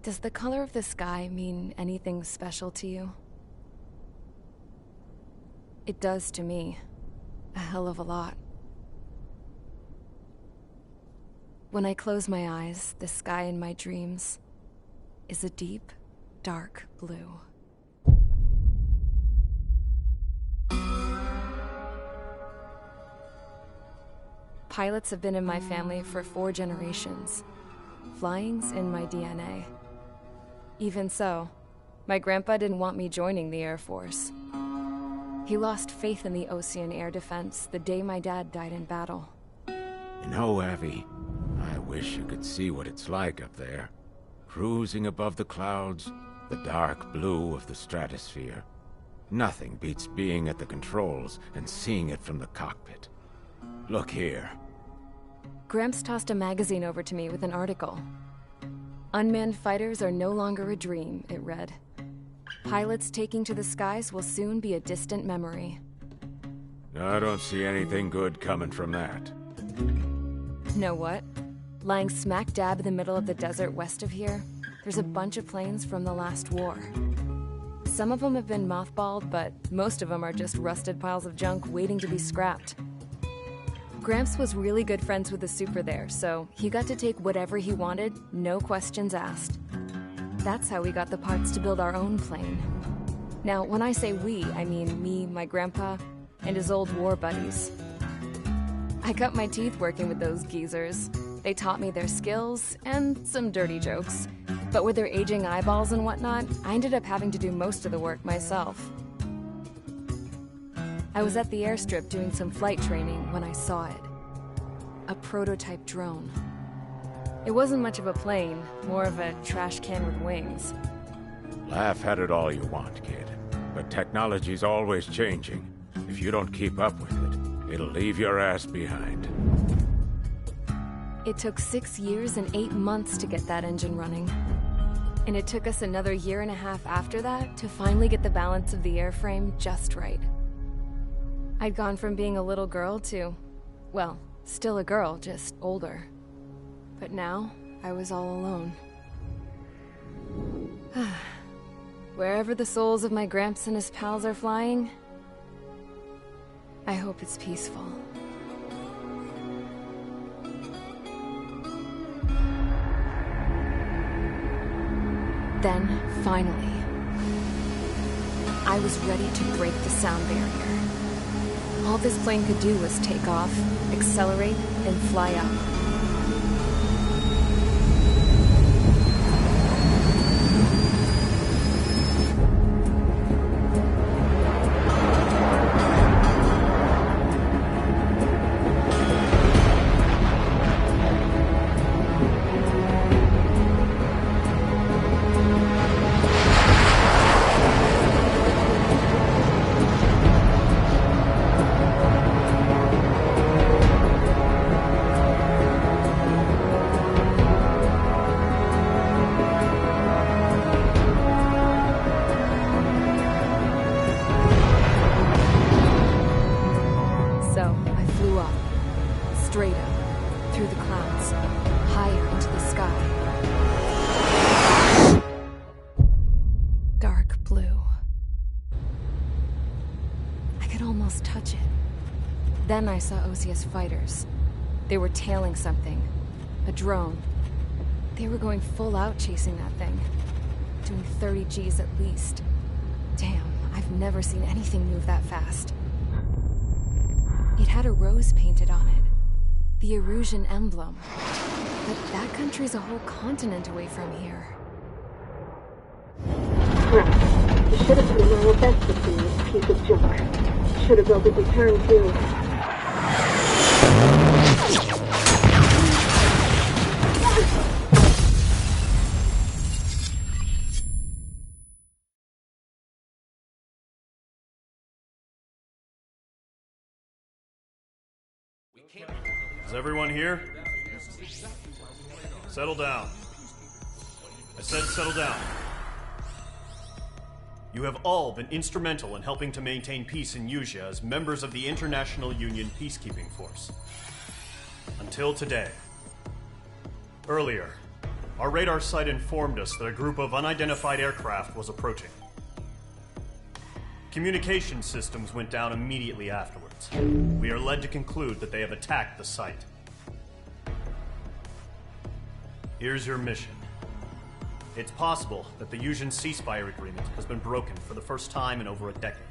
Does the color of the sky mean anything special to you? It does to me. A hell of a lot. When I close my eyes, the sky in my dreams is a deep, dark blue. Pilots have been in my family for 4 generations. Flying's in my DNA. Even so, my grandpa didn't want me joining the Air Force. He lost faith in the Ocean Air Defense the day my dad died in battle. You know, Abby, I wish you could see what it's like up there. Cruising above the clouds, the dark blue of the stratosphere. Nothing beats being at the controls and seeing it from the cockpit. Look here. Gramps tossed a magazine over to me with an article. Unmanned fighters are no longer a dream, it read. Pilots taking to the skies will soon be a distant memory. I don't see anything good coming from that. Know what? Lying smack dab in the middle of the desert west of here, there's a bunch of planes from the last war. Some of them have been mothballed, but most of them are just rusted piles of junk waiting to be scrapped. Gramps was really good friends with the super there, so he got to take whatever he wanted, no questions asked. That's how we got the parts to build our own plane. Now, when I say we, I mean me, my grandpa, and his old war buddies. I cut my teeth working with those geezers. They taught me their skills, and some dirty jokes. But with their aging eyeballs and whatnot, I ended up having to do most of the work myself. I was at the airstrip doing some flight training when I saw it. A prototype drone. It wasn't much of a plane, more of a trash can with wings. Laugh at it all you want, kid. But technology's always changing. If you don't keep up with it, it'll leave your ass behind. It took 6 years and 8 months to get that engine running. And it took us another 1.5 years after that to finally get the balance of the airframe just right. I'd gone from being a little girl to, well, still a girl, just older. But now, I was all alone. Wherever the souls of my Gramps and his pals are flying, I hope it's peaceful. Then, finally, I was ready to break the sound barrier. All this plane could do was take off, accelerate, and fly up. Straight up, through the clouds, higher into the sky. Dark blue. I could almost touch it. Then I saw OCS fighters. They were tailing something. A drone. They were going full out chasing that thing. Doing 30 Gs at least. Damn, I've never seen anything move that fast. It had a rose painted on it. The Erusian emblem. But that country's a whole continent away from here. Crap. You should have been our best to see this piece of junk. Should have built a return too. Is everyone here? Settle down. I said settle down. You have all been instrumental in helping to maintain peace in Usea as members of the International Union Peacekeeping Force. Until today. Earlier, Our radar site informed us that a group of unidentified aircraft was approaching. Communication systems went down immediately afterwards. We are led to conclude that they have attacked the site. Here's your mission. It's possible that the Yuuzhan ceasefire agreement has been broken for the first time in over a decade.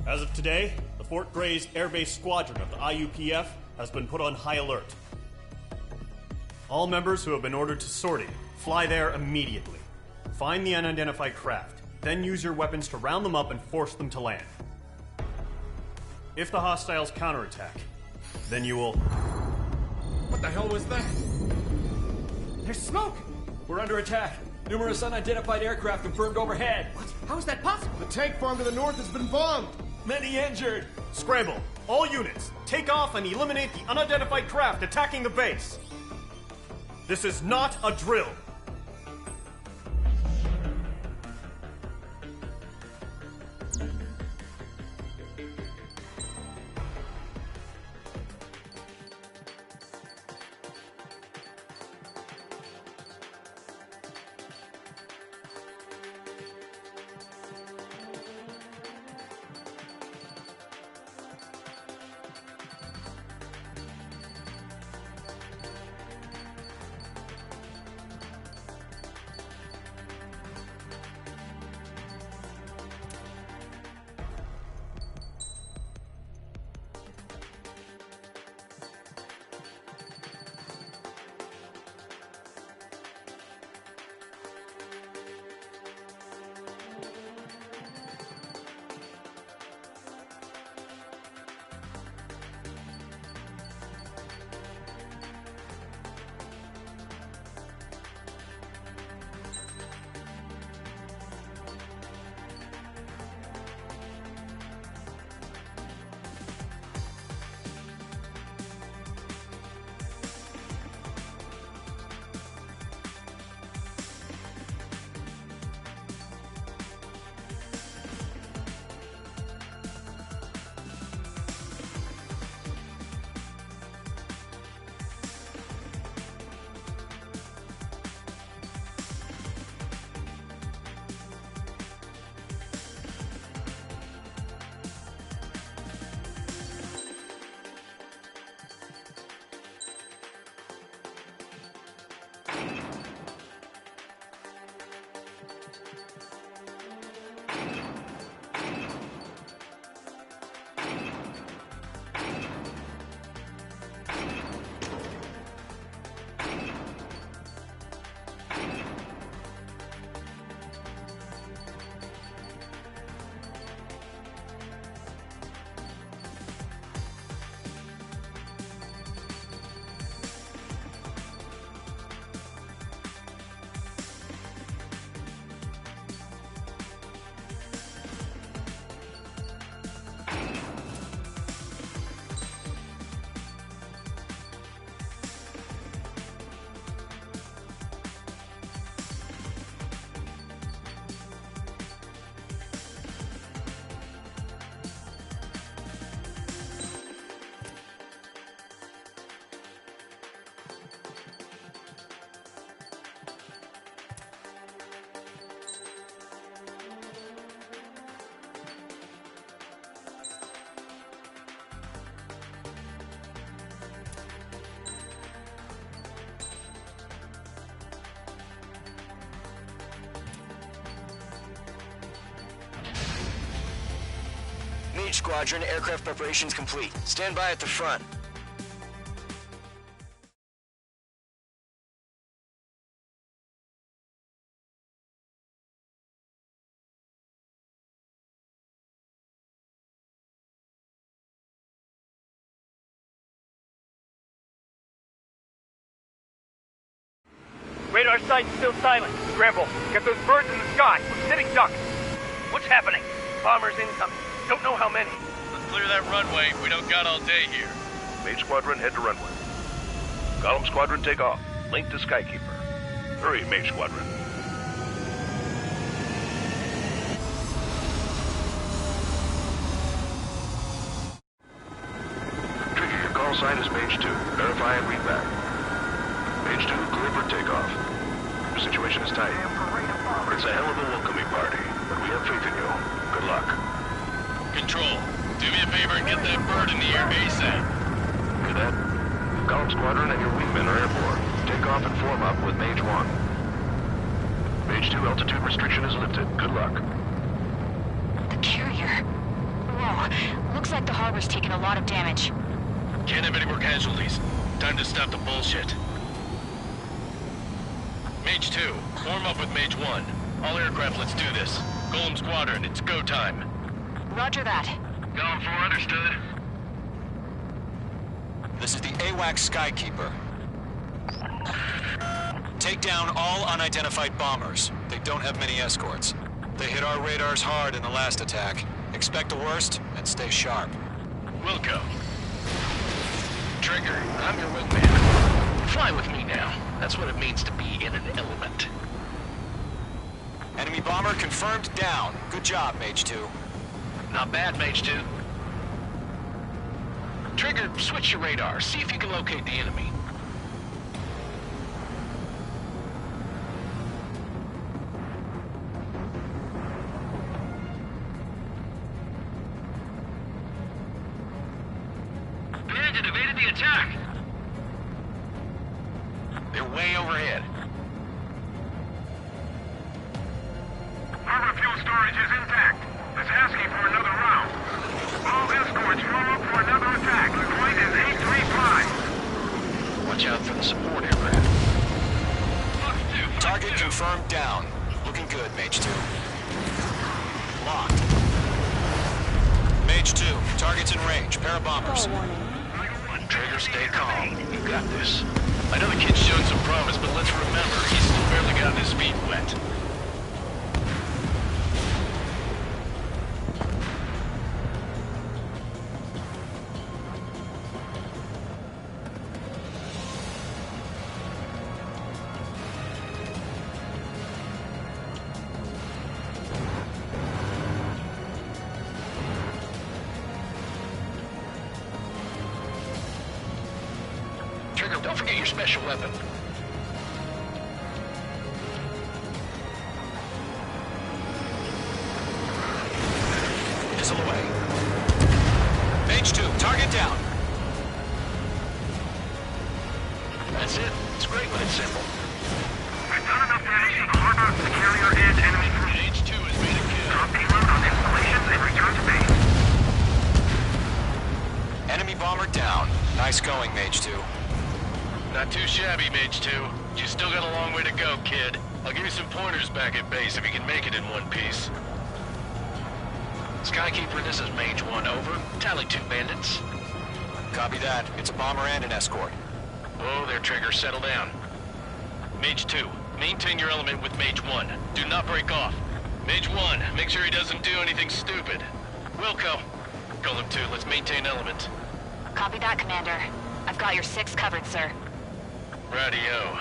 As of today, the Fort Grays Air Base Squadron of the IUPF has been put on high alert. All members who have been ordered to sortie, fly there immediately. Find the unidentified craft, then use your weapons to round them up and force them to land. If the hostiles counterattack, then you will... What the hell was that? There's smoke! We're under attack. Numerous unidentified aircraft confirmed overhead. What? How is that possible? The tank farm to the north has been bombed! Many injured! Scramble! All units, take off and eliminate the unidentified craft attacking the base! This is not a drill! Mage Squadron, aircraft preparations complete. Stand by at the front. Radar site's still silent. Scramble. Get those birds in the sky. We're sitting ducks. What's happening? Bombers incoming. Don't know how many. Let's clear that runway. We don't got all day here. Mage Squadron, head to runway. Column Squadron, take off. Link to Skykeeper. Hurry, Mage Squadron. Trigger, your call sign is Mage 2. Verify and read back. Mage 2, clear for takeoff. The situation is tight. It's a hell of a welcoming party, but we have faith in you. Good luck. Control, do me a favor and get that bird in the air ASAP. Cadet, Column Squadron and your wingmen are airborne. Take off and form up with Mage 1. Mage 2, altitude restriction is lifted. Good luck. The carrier. Whoa, looks like the harbor's taken a lot of damage. Can't have any more casualties. Time to stop the bullshit. Mage 2, form up with Mage 1. All aircraft, let's do this. Golem Squadron, it's go time. Roger that. Golem 4, understood. This is the AWAC Skykeeper. Take down all unidentified bombers. They don't have many escorts. They hit our radars hard in the last attack. Expect the worst and stay sharp. Wilco. Trigger, I'm your wingman. Fly with me now. That's what it means to be in an element. Enemy bomber confirmed down. Good job, Mage 2. Not bad, Mage 2. Trigger, switch your radar. See if you can locate the enemy. Bandit evaded the attack. They're way overhead. Harbor fuel storage is intact. It's asking for another round. All escorts roll up for another attack. The point is 835. Watch out for the support aircraft. Target confirmed down. Looking good, Mage 2. Locked. Mage 2, target's in range. Pair of bombers. Trigger, stay calm. You got this. I know the kid's shown some promise, but let's remember, he's still barely gotten his feet wet. Trigger, don't forget your special weapon. Missile away. Mage 2, target down. That's it. It's great when it's simple. We've done enough damage to the harbor, the carrier, and enemy crew. Mage 2 has made a kill. Drop payload on installations and return to base. Enemy bomber down. Nice going, Mage 2. Not too shabby, Mage 2. You still got a long way to go, kid. I'll give you some pointers back at base if you can make it in one piece. Skykeeper, this is Mage 1, over. Tally 2 bandits. Copy that. It's a bomber and an escort. Whoa there, Trigger. Settle down. Mage 2, maintain your element with Mage 1. Do not break off. Mage 1, make sure he doesn't do anything stupid. Wilco. Golem 2, let's maintain element. Copy that, Commander. I've got your 6 covered, sir. Radio.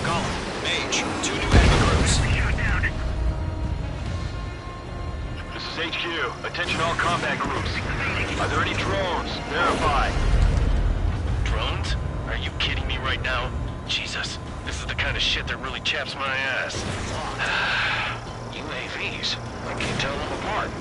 Golem, Mage, 2 new enemy groups. This is HQ. Attention all combat groups. Are there any drones? Verify. Drones? Are you kidding me right now? Jesus, this is the kind of shit that really chaps my ass. UAVs. I can't tell them apart.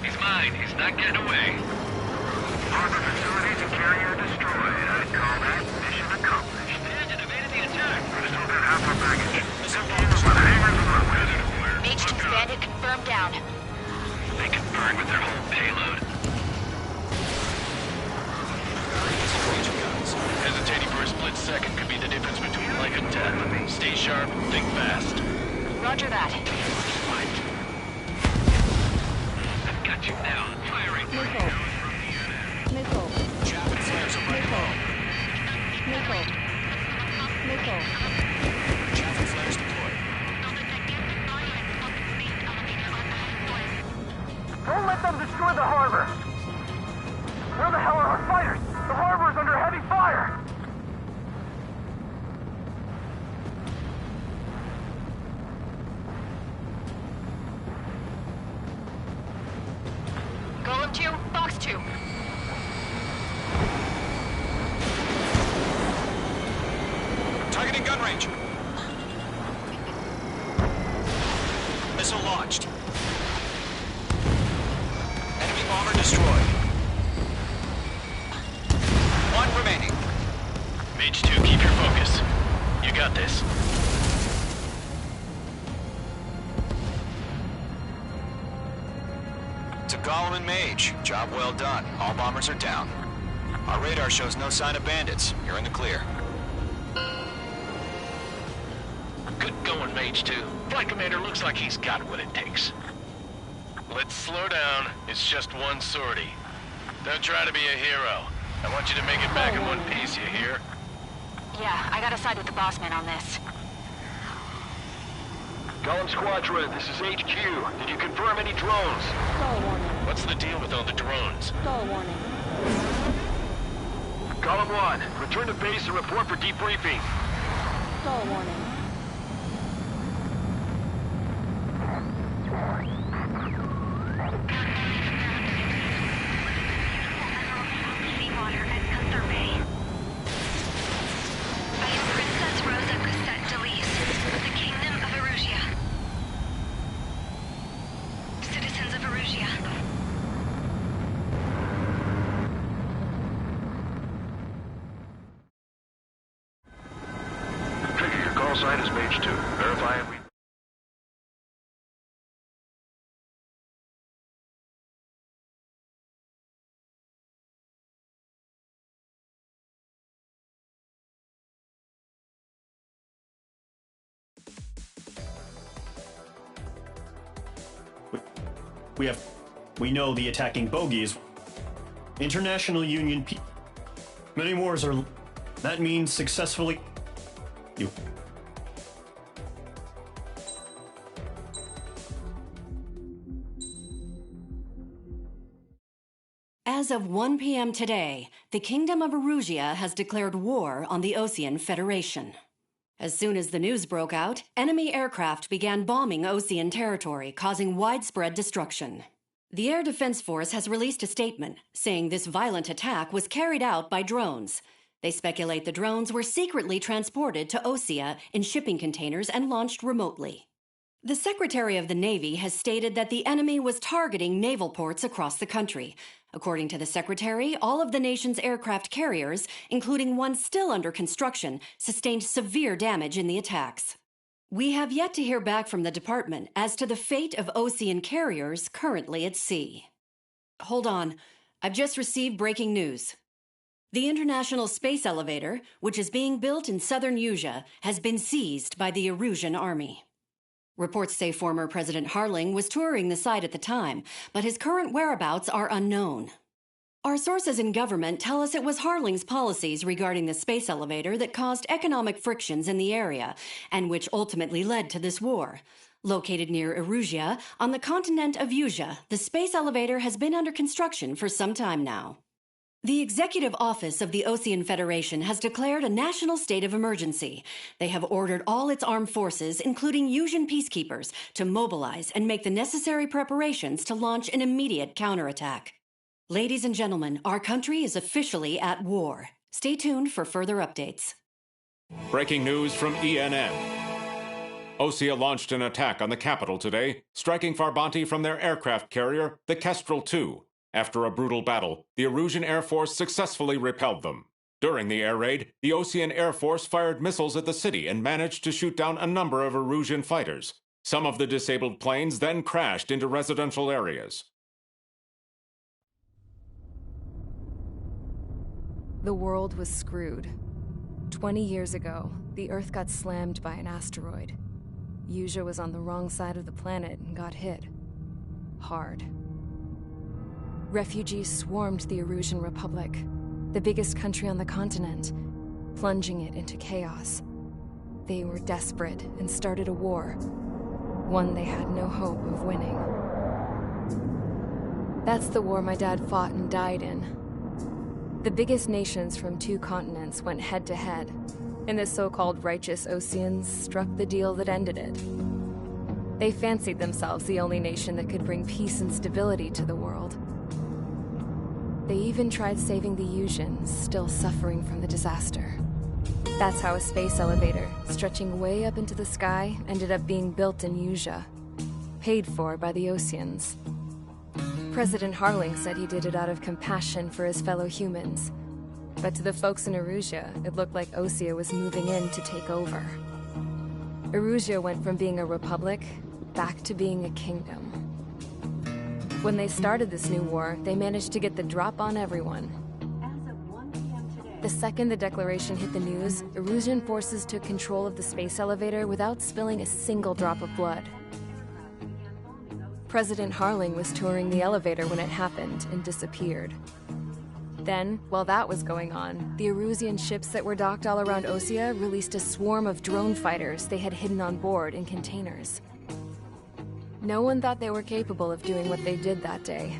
He's mine. He's not getting away. Harbor facilities and carrier destroyed. I'd call that mission accomplished. Bandit evaded the attack. We still got half our baggage. By the hangars and runways. Mage 2's bandit confirmed down. They can burn with their whole payload. Easy, Mage guy. hesitating for a split second could be the difference between life and death. Stay sharp, think fast. Roger that. I've got you now. Firing. Missile. Chaff and flares are ready to roll. Missile. Missile. Chaff and flares deployed. Don't let them destroy the harbor! Where the hell are our fighters? The harbor is under heavy fire! Golem 2, Box 2. Targeting gun range. Missile launched. Enemy bomber destroyed. One remaining. Mage 2, keep your focus. You got this. To Golem and Mage, job well done. All bombers are down. Our radar shows no sign of bandits. You're in the clear. Good going, Mage 2. Flight Commander looks like he's got what it takes. Let's slow down. It's just one sortie. Don't try to be a hero. I want you to make it back in one piece, you hear? Yeah, I gotta side with the boss man on this. Golem Squadron, this is HQ. Did you confirm any drones? Stall warning. What's the deal with all the drones? Stall warning. Golem 1, return to base and report for debriefing. Stall warning. Seawater at Gunther Bay. I am Princess Rosa Cassette Delise of the Kingdom of Erusia. Citizens of Erusia. Trigger, your call sign is Mage 2. Verify and We know the attacking bogey is International Union Many wars are... That means successfully... You. As of 1 p.m. today, the Kingdom of Erusia has declared war on the Osean Federation. As soon as the news broke out, enemy aircraft began bombing Osean territory, causing widespread destruction. The Air Defense Force has released a statement saying this violent attack was carried out by drones. They speculate the drones were secretly transported to Osea in shipping containers and launched remotely. The Secretary of the Navy has stated that the enemy was targeting naval ports across the country. According to the Secretary, all of the nation's aircraft carriers, including one still under construction, sustained severe damage in the attacks. We have yet to hear back from the department as to the fate of Osean carriers currently at sea. Hold on. I've just received breaking news. The International Space Elevator, which is being built in southern Usea, has been seized by the Erusian Army. Reports say former President Harling was touring the site at the time, but his current whereabouts are unknown. Our sources in government tell us it was Harling's policies regarding the space elevator that caused economic frictions in the area, and which ultimately led to this war. Located near Erusia, on the continent of Usea, the space elevator has been under construction for some time now. The Executive Office of the Osean Federation has declared a national state of emergency. They have ordered all its armed forces, including Usian peacekeepers, to mobilize and make the necessary preparations to launch an immediate counterattack. Ladies and gentlemen, our country is officially at war. Stay tuned for further updates. Breaking news from ENN. Osea launched an attack on the capital today, striking Farbanti from their aircraft carrier, the Kestrel II. After a brutal battle, the Erusian Air Force successfully repelled them. During the air raid, the Osean Air Force fired missiles at the city and managed to shoot down a number of Erusian fighters. Some of the disabled planes then crashed into residential areas. The world was screwed. 20 years ago, the Earth got slammed by an asteroid. Usha was on the wrong side of the planet and got hit. Hard. Refugees swarmed the Erusian Republic, the biggest country on the continent, plunging it into chaos. They were desperate and started a war, one they had no hope of winning. That's the war my dad fought and died in. The biggest nations from 2 continents went head-to-head, and the so-called righteous Oseans struck the deal that ended it. They fancied themselves the only nation that could bring peace and stability to the world. They even tried saving the Usians, still suffering from the disaster. That's how a space elevator, stretching way up into the sky, ended up being built in Usha, paid for by the Oseans. President Harling said he did it out of compassion for his fellow humans. But to the folks in Erusia, it looked like Osea was moving in to take over. Erusia went from being a republic back to being a kingdom. When they started this new war, they managed to get the drop on everyone. The second the declaration hit the news, Erusian forces took control of the space elevator without spilling a single drop of blood. President Harling was touring the elevator when it happened and disappeared. Then, while that was going on, the Erusian ships that were docked all around Osea released a swarm of drone fighters they had hidden on board in containers. No one thought they were capable of doing what they did that day.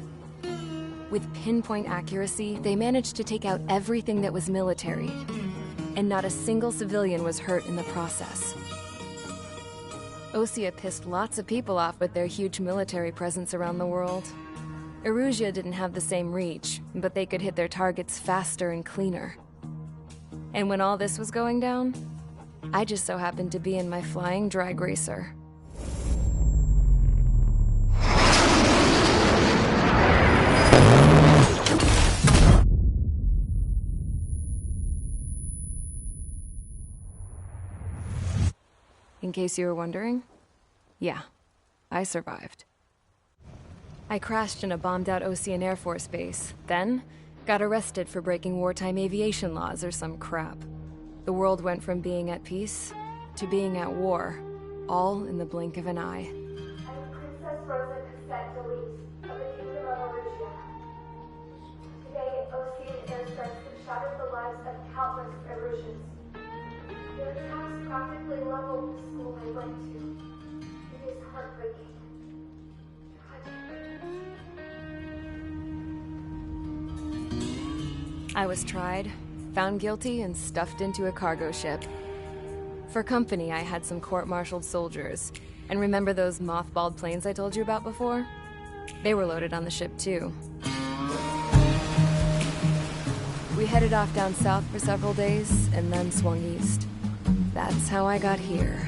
With pinpoint accuracy, they managed to take out everything that was military, and not a single civilian was hurt in the process. Osea pissed lots of people off with their huge military presence around the world. Erusia didn't have the same reach, but they could hit their targets faster and cleaner. And when all this was going down, I just so happened to be in my flying drag racer. In case you were wondering, yeah, I survived. I crashed in a bombed-out Osean Air Force base, then got arrested for breaking wartime aviation laws or some crap. The world went from being at peace to being at war, all in the blink of an eye. I'm Princess Rosa Cassette Delise of the Kingdom of Erusia. Today, Osean airstrikes have shattered the lives of countless Erusians. Their attacks practically leveled the school I went to. It is heartbreaking. I was tried, found guilty, and stuffed into a cargo ship. For company, I had some court-martialed soldiers. And remember those mothballed planes I told you about before? They were loaded on the ship, too. We headed off down south for several days, and then swung east. That's how I got here.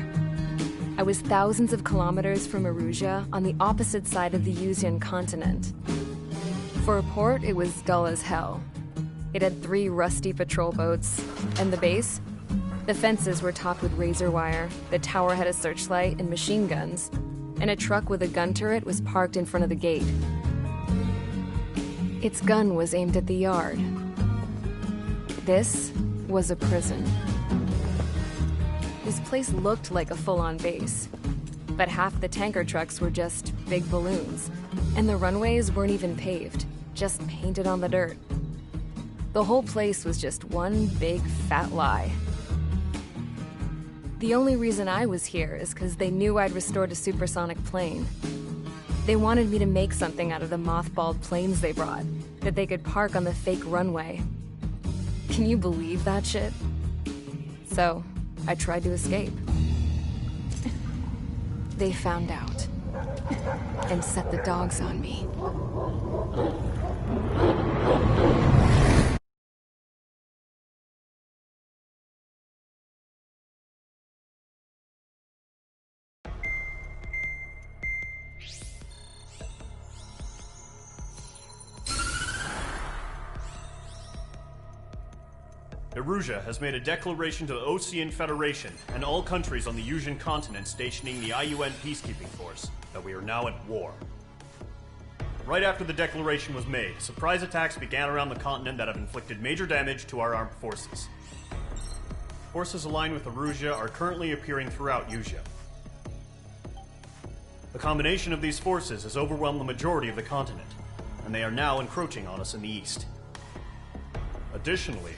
I was thousands of kilometers from Erusia, on the opposite side of the Usian continent. For a port, it was dull as hell. It had 3 rusty patrol boats. And the base? The fences were topped with razor wire, the tower had a searchlight and machine guns, and a truck with a gun turret was parked in front of the gate. Its gun was aimed at the yard. This was a prison. This place looked like a full-on base, but half the tanker trucks were just big balloons, and the runways weren't even paved, just painted on the dirt. The whole place was just one big fat lie. The only reason I was here is because they knew I'd restored a supersonic plane. They wanted me to make something out of the mothballed planes they brought, that they could park on the fake runway. Can you believe that shit? So, I tried to escape. They found out, and set the dogs on me. Erusia has made a declaration to the Osean Federation and all countries on the Usian continent stationing the IUN peacekeeping force that we are now at war. Right after the declaration was made, surprise attacks began around the continent that have inflicted major damage to our armed forces. forces aligned with Erusia are currently appearing throughout Usea. The combination of these forces has overwhelmed the majority of the continent, and they are now encroaching on us in the east. Additionally,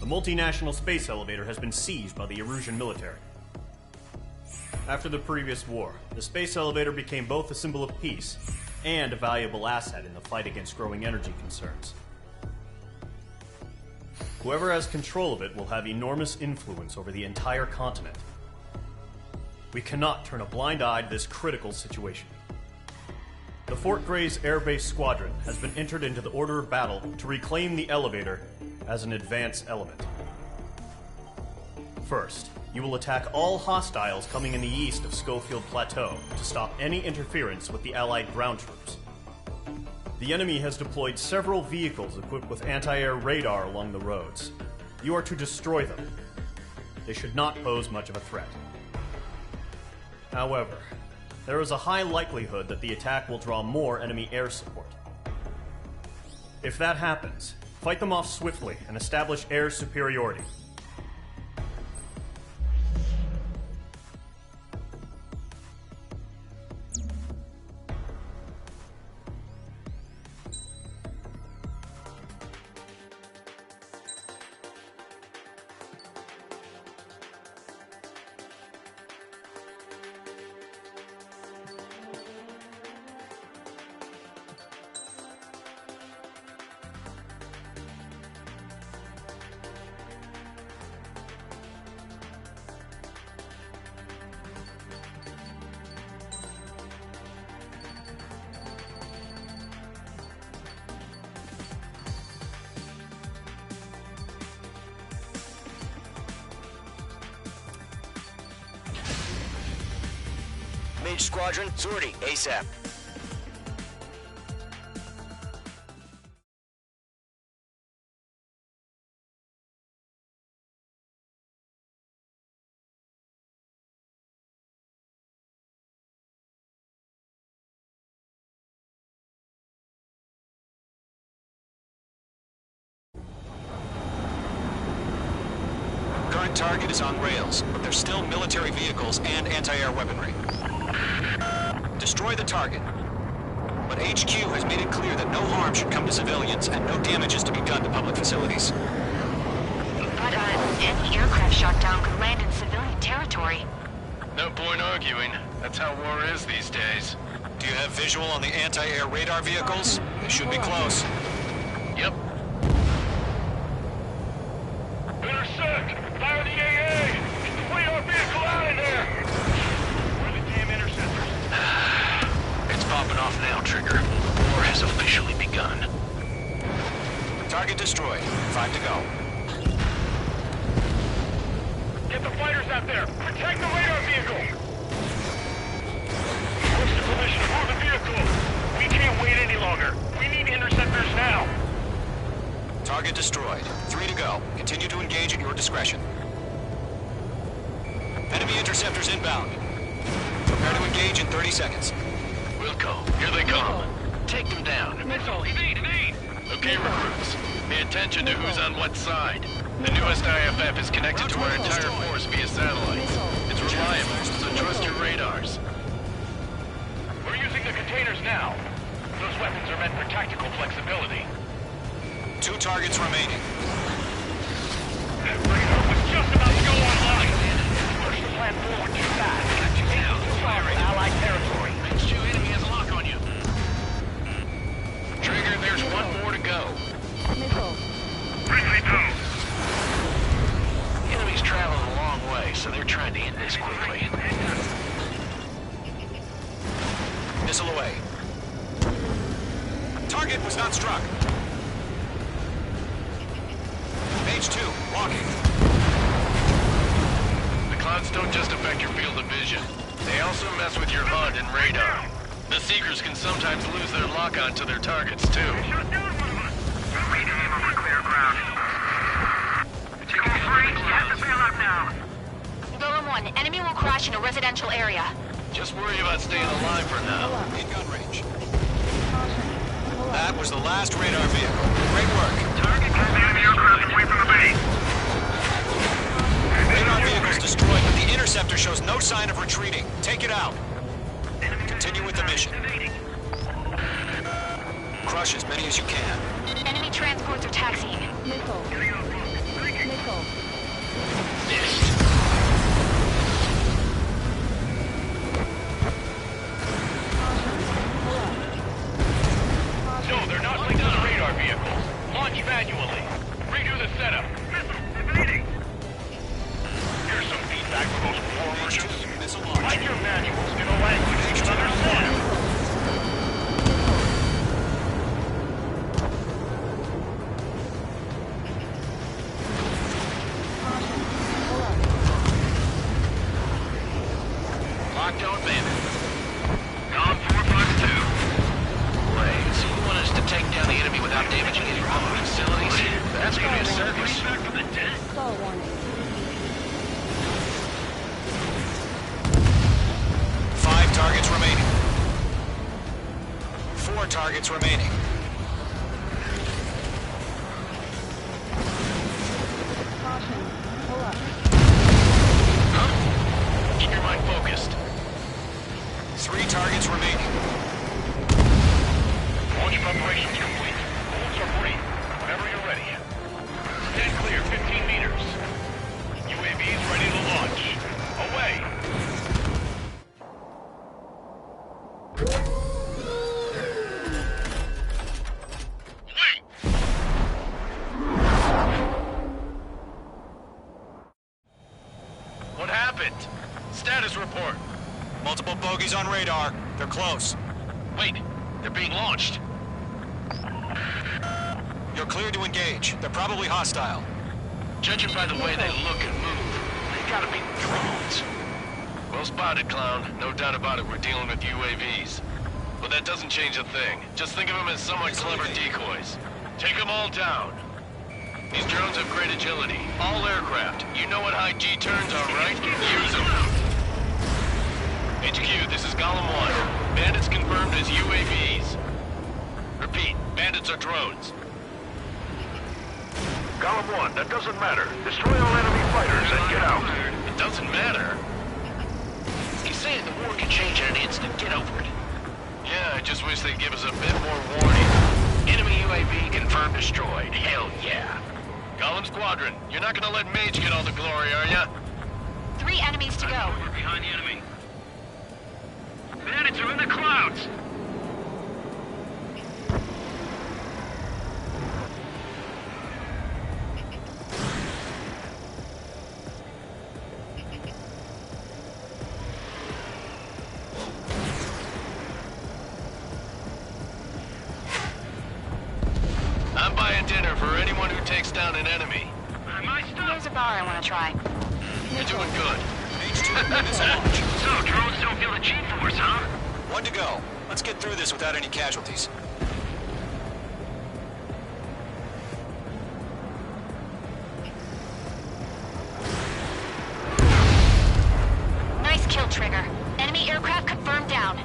the multinational space elevator has been seized by the Erusian military. After the previous war, the space elevator became both a symbol of peace and a valuable asset in the fight against growing energy concerns. Whoever has control of it will have enormous influence over the entire continent. We cannot turn a blind eye to this critical situation. The Fort Gray's Air Base Squadron has been entered into the order of battle to reclaim the elevator as an advance element. First, you will attack all hostiles coming in the east of Schofield Plateau to stop any interference with the Allied ground troops. The enemy has deployed several vehicles equipped with anti-air radar along the roads. You are to destroy them. They should not pose much of a threat. However, there is a high likelihood that the attack will draw more enemy air support. If that happens, fight them off swiftly and establish air superiority. Mage Squadron, sortie, ASAP. Current target is on rails, but there's still military vehicles and anti-air weaponry. Destroy the target. But HQ has made it clear that no harm should come to civilians and no damage is to be done to public facilities. But any aircraft shot down could land in civilian territory. No point arguing. That's how war is these days. Do you have visual on the anti-air radar vehicles? They should be close. Yep. Intersect! Fire the AA! Flee our vehicle out of there! Where are the damn interceptors? It's popping off now, Trigger. War has officially begun. Target destroyed. 5 to go. Get the fighters out there! Protect the radar vehicle! What's the permission to move the vehicle? We can't wait any longer. We need interceptors now. Target destroyed. 3 to go. Continue to engage at your discretion. Enemy interceptors inbound. Prepare to engage in 30 seconds. Wilco, here they come. Take them down. Missile, evade, evade! Okay, recruits. Pay attention to who's on what side. The newest IFF is connected to our entire force via satellite. It's reliable, so trust your radars. We're using the containers now. Those weapons are meant for tactical flexibility. 2 targets remaining. Bring it up was just about to go online. Push the plan forward too fast. Firing Allied territory. H2 enemy has a lock on you. Trigger, there's one more to go. Bring me down. The enemy's traveling a long way, so they're trying to end this quickly. Missile away. Target was not struck. Mage 2, walking. The clouds don't just affect your field of vision. They also mess with your HUD and radar. The Seekers can sometimes lose their lock-on to their targets, too. Shut down one of us. We need him over clear ground. Take a free. Have to bail out now. Golem 1, enemy will crash in a residential area. Just worry about staying alive for now. In gun range. That was the last radar vehicle. Great work. Target can enemy aircraft away from the base. radar vehicle's destroyed, but the interceptor shows no sign of retreating. Take it out. Continue with the mission. Crush as many as you can. Enemy transports are taxiing. Nickel. Nickel. No, they're not linked to the radar vehicles. Launch manually. Redo the setup. Evading. Here's some feedback for those war merchants. Write your manuals in a language you can understand. Lockdown bandit. Gone 452. Wait, so you want us to take down the enemy without damaging his armor facilities? That's gonna be a circus. Back from the dead. Call warning. 5 targets remaining. 4 targets remaining. Caution. Pull up. Huh? Keep your mind focused. 3 targets remaining. Launch preparations complete. Holds are free. Whenever you're ready. Stand clear 15 meters. UAVs ready to launch. Away. What happened? Status report. Multiple bogies on radar. They're close. Wait, they're being launched. You're cleared to engage. They're probably hostile. Judging by the way they look and move, they gotta be drones. Well spotted, clown. No doubt about it, we're dealing with UAVs. But that doesn't change a thing. Just think of them as somewhat clever decoys. Take them all down. These drones have great agility. All aircraft. You know what high G turns are, right? Use them. HQ, this is Golem 1. Bandits confirmed as UAVs. Repeat, bandits are drones. Golem 1, that doesn't matter. Destroy all enemy fighters and get out. It doesn't matter. He's saying the war can change in an instant. Get over it. Yeah, I just wish they'd give us a bit more warning. Enemy UAV confirmed destroyed. Hell yeah. Golem Squadron, you're not gonna let Mage get all the glory, are ya? 3 enemies to go. We're behind the enemy. Bandits are in the clouds. I'm buying dinner for anyone who takes down an enemy. My stuff. There's a bar I want to try. You're doing good. So, drones don't feel the G-force, huh? 1 to go. Let's get through this without any casualties. Nice kill, Trigger. Enemy aircraft confirmed down.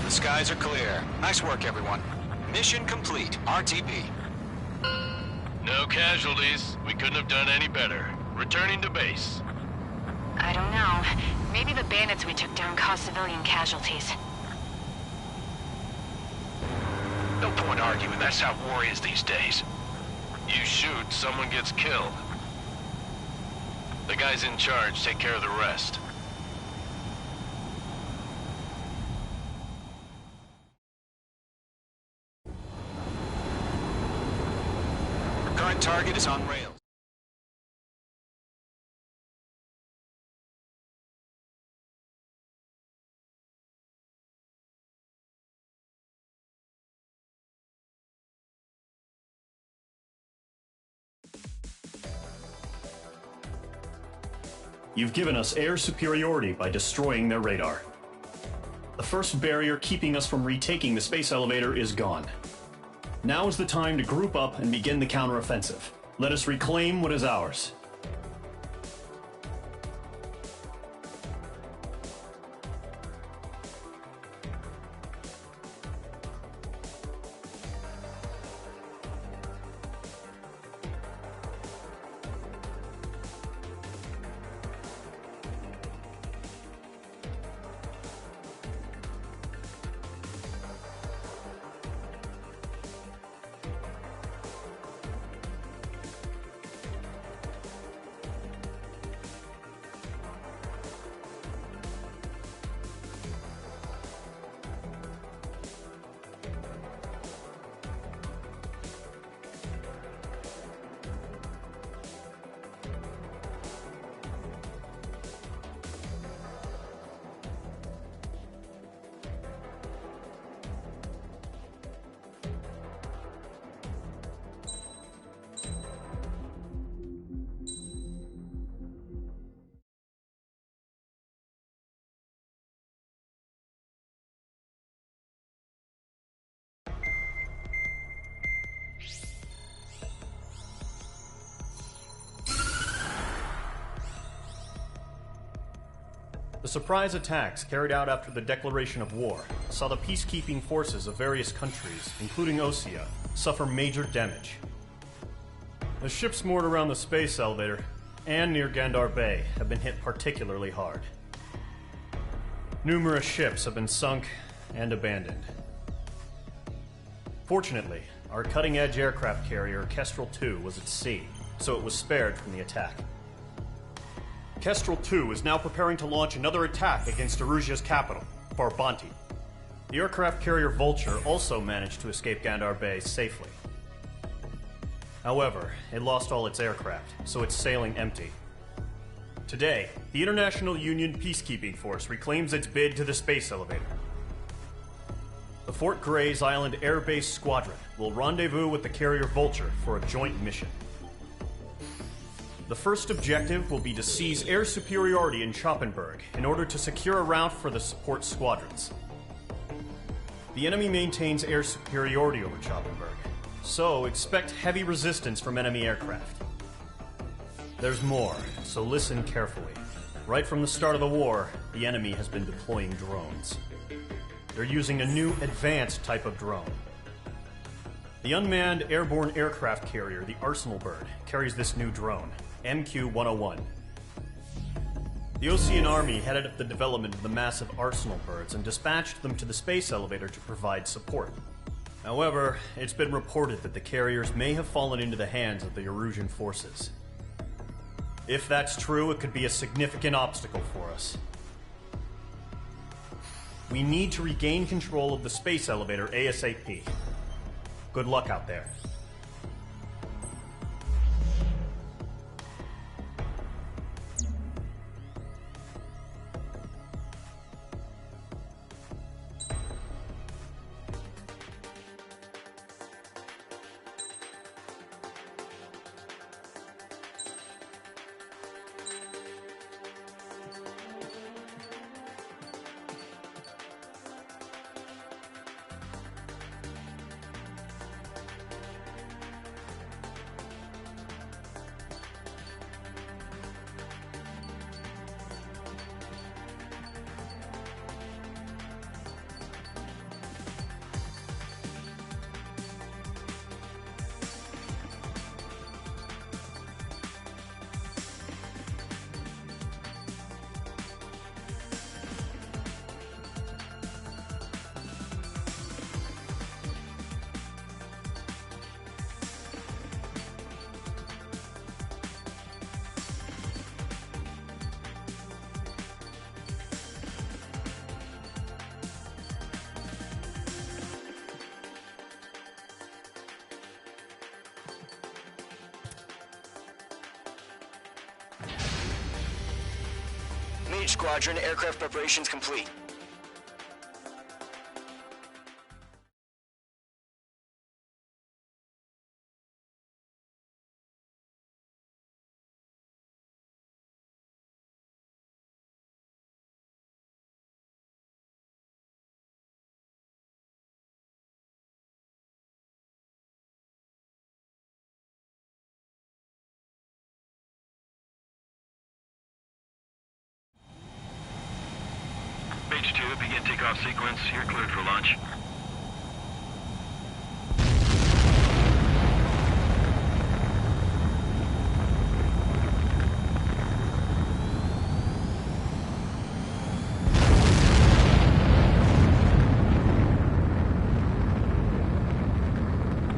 The skies are clear. Nice work, everyone. Mission complete. RTB. No casualties. We couldn't have done any better. Returning to base. I don't know. Maybe the bandits we took down caused civilian casualties. No point arguing. That's how war is these days. You shoot, someone gets killed. The guys in charge take care of the rest. Current target is on rails. You've given us air superiority by destroying their radar. The first barrier keeping us from retaking the space elevator is gone. Now is the time to group up and begin the counteroffensive. Let us reclaim what is ours. surprise attacks carried out after the declaration of war saw the peacekeeping forces of various countries, including Osea, suffer major damage. The ships moored around the space elevator and near Gandar Bay have been hit particularly hard. Numerous ships have been sunk and abandoned. Fortunately, our cutting-edge aircraft carrier Kestrel II was at sea, so it was spared from the attack. Kestrel II is now preparing to launch another attack against Erusia's capital, Farbanti. The aircraft carrier Vulture also managed to escape Gandar Bay safely. However, it lost all its aircraft, so it's sailing empty. Today, the International Union Peacekeeping Force reclaims its bid to the space elevator. The Fort Grays Island Air Base Squadron will rendezvous with the carrier Vulture for a joint mission. The first objective will be to seize air superiority in Schoppenberg in order to secure a route for the support squadrons. The enemy maintains air superiority over Schoppenberg, so expect heavy resistance from enemy aircraft. There's more, so listen carefully. Right from the start of the war, the enemy has been deploying drones. They're using a new advanced type of drone. The unmanned airborne aircraft carrier, the Arsenal Bird, carries this new drone, MQ-101. The Osean Army headed up the development of the massive Arsenal Birds and dispatched them to the space elevator to provide support. However, it's been reported that the carriers may have fallen into the hands of the Erusian forces. If that's true, it could be a significant obstacle for us. We need to regain control of the space elevator ASAP. Good luck out there. Mage Squadron, aircraft preparations complete. Mage 2, begin takeoff sequence. You're cleared for launch.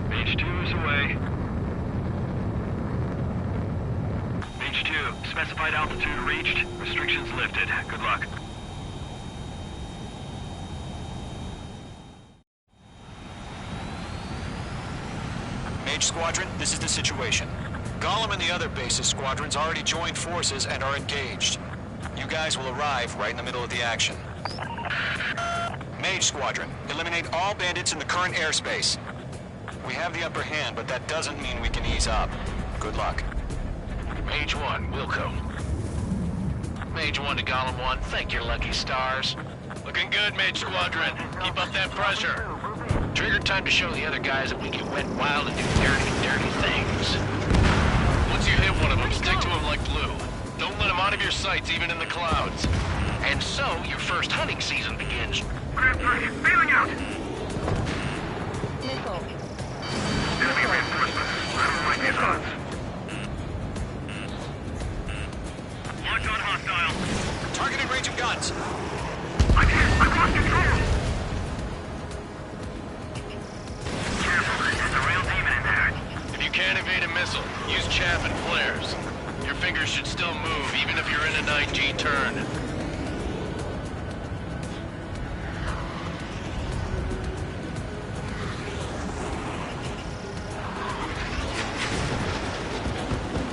Mage 2 is away. Mage 2, specified altitude reached. Restrictions lifted. Good luck. Mage Squadron, this is the situation. Gollum and the other base's squadrons already joined forces and are engaged. You guys will arrive right in the middle of the action. Mage Squadron, eliminate all bandits in the current airspace. We have the upper hand, but that doesn't mean we can ease up. Good luck. Mage 1, Wilco. Mage 1 to Gollum 1, thank your lucky stars. Looking good, Mage Squadron. Keep up that pressure. Trigger time to show the other guys that we can wet wild and do dirty things. Once you hit one of them, stick to him like glue. Don't let him out of your sights, even in the clouds. And so, your first hunting season begins. Grab 3, bailing out! Missile. Enemy reinforcements. I don't like these odds. Launch on hostile. Target in range of guns. I'm hit! I've lost control! Careful, there's a real demon in there. If you can't evade a missile, use chaff and flares. Your fingers should still move, even if you're in a 9G turn.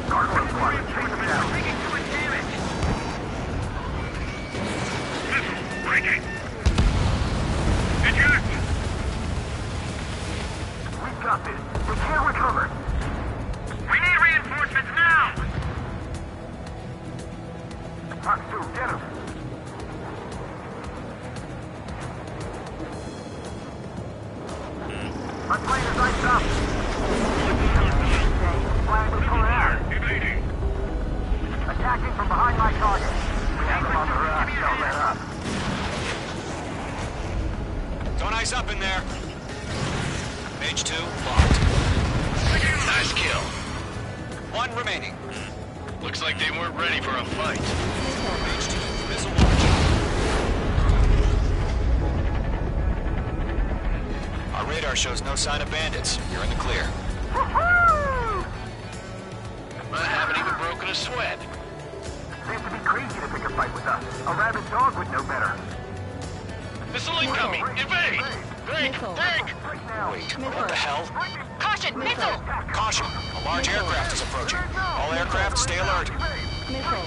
Gargoyle squad, chase them down. Taking too much damage. Missile, breaking. Eject! We've got this. We can't recover. We need reinforcements now! Fox 2, get him. My plane is iced up. Flag was pulled out. Evading. Attacking from behind my target. We have them on the run. Don't let up. Don't ice up in there. Mage 2, locked. Nice kill. 1 remaining. Looks like they weren't ready for a fight. Mage 2, missile launch. Our radar shows no sign of bandits. You're in the clear. I haven't even broken a sweat. They have to be crazy to pick a fight with us. A rabid dog would know better. Missile incoming! Evade! Break! Break! Wait, what the hell? Caution! Missile! Caution! A large aircraft is approaching. All aircraft, stay alert. Missile.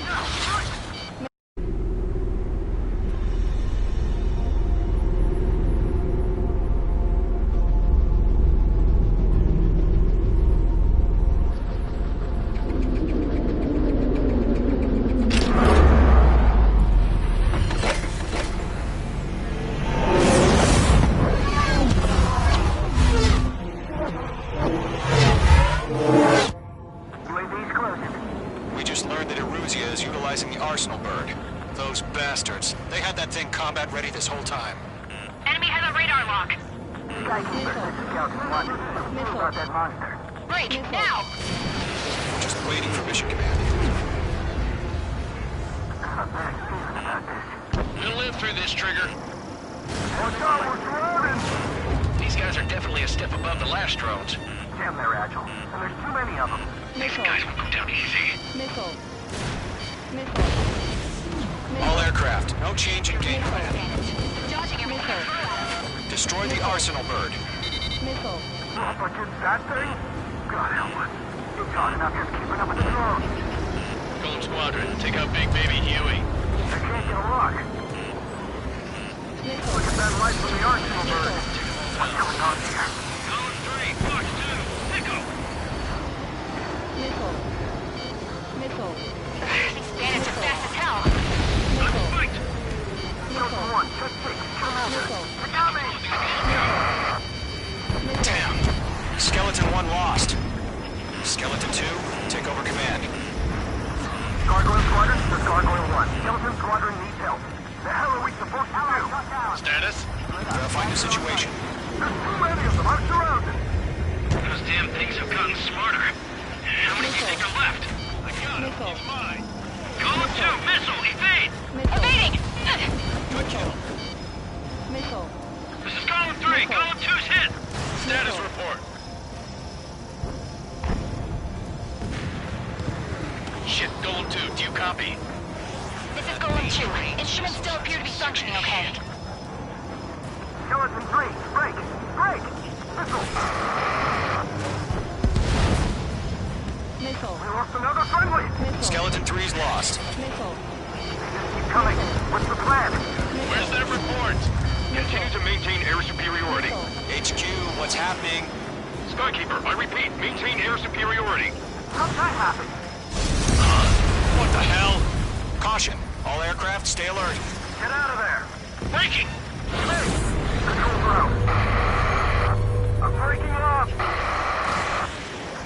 UAV's closing. We just learned that Eruzia is utilizing the Arsenal bird. Those bastards. They had that thing combat ready this whole time. Enemy has a radar lock. Skykeeper, this is Scout Squad. Move about that monster. Break, now! Just waiting for mission command. I'm very feeling about this. We'll live through this, Trigger. Watch out, we're surrounded! These guys are definitely a step above the last drones. Damn, they're agile. And there's too many of them. These guys won't go down easy. Missile. Missile. All aircraft, no change in game plan. Dodging your Missile. Destroy the Arsenal bird. Missile. Up against that thing? God help us. It's hard enough just keeping up with the drones. Gold Squadron, take out Big Baby Huey. They can't get a lock. Look at that light from the Arsenal bird. What's going on here? Column 3, Fox 2, Pico. Missile. Missile. These bandits are fast as hell. Missile. Fight! Chosen 1, check 6, Commander. Missile. Forgot me! Damn. Skeleton 1 lost. Skeleton 2, take over command. Gargoyle Squadron, this is Gargoyle 1. Skeleton Squadron needs help. The hell are we supposed to do? Status? Verifying the situation. There's too many of them. I'm surrounded. Those damn things have gotten smarter. How many do you think are left? I got him. Missile. He's mine. Column 2, missile, evade! Missile. Evading! Good kill. Missile. This is column 3, column 2's hit! Status report. Shit, Gold 2, do you copy? This is Golem 2. Instruments still appear to be functioning okay. Skeleton 3, break! Break! Missile! Missile. We lost another friendly! Missile. Skeleton 3's lost. Missile. Keep coming. What's the plan? Where's that report? Continue to maintain air superiority. Missile. HQ, what's happening? Skykeeper, I repeat, maintain air superiority. How'd that happen? What the hell? Caution. All aircraft, stay alert. Get out of there! Breaking! Control ground. I'm breaking off!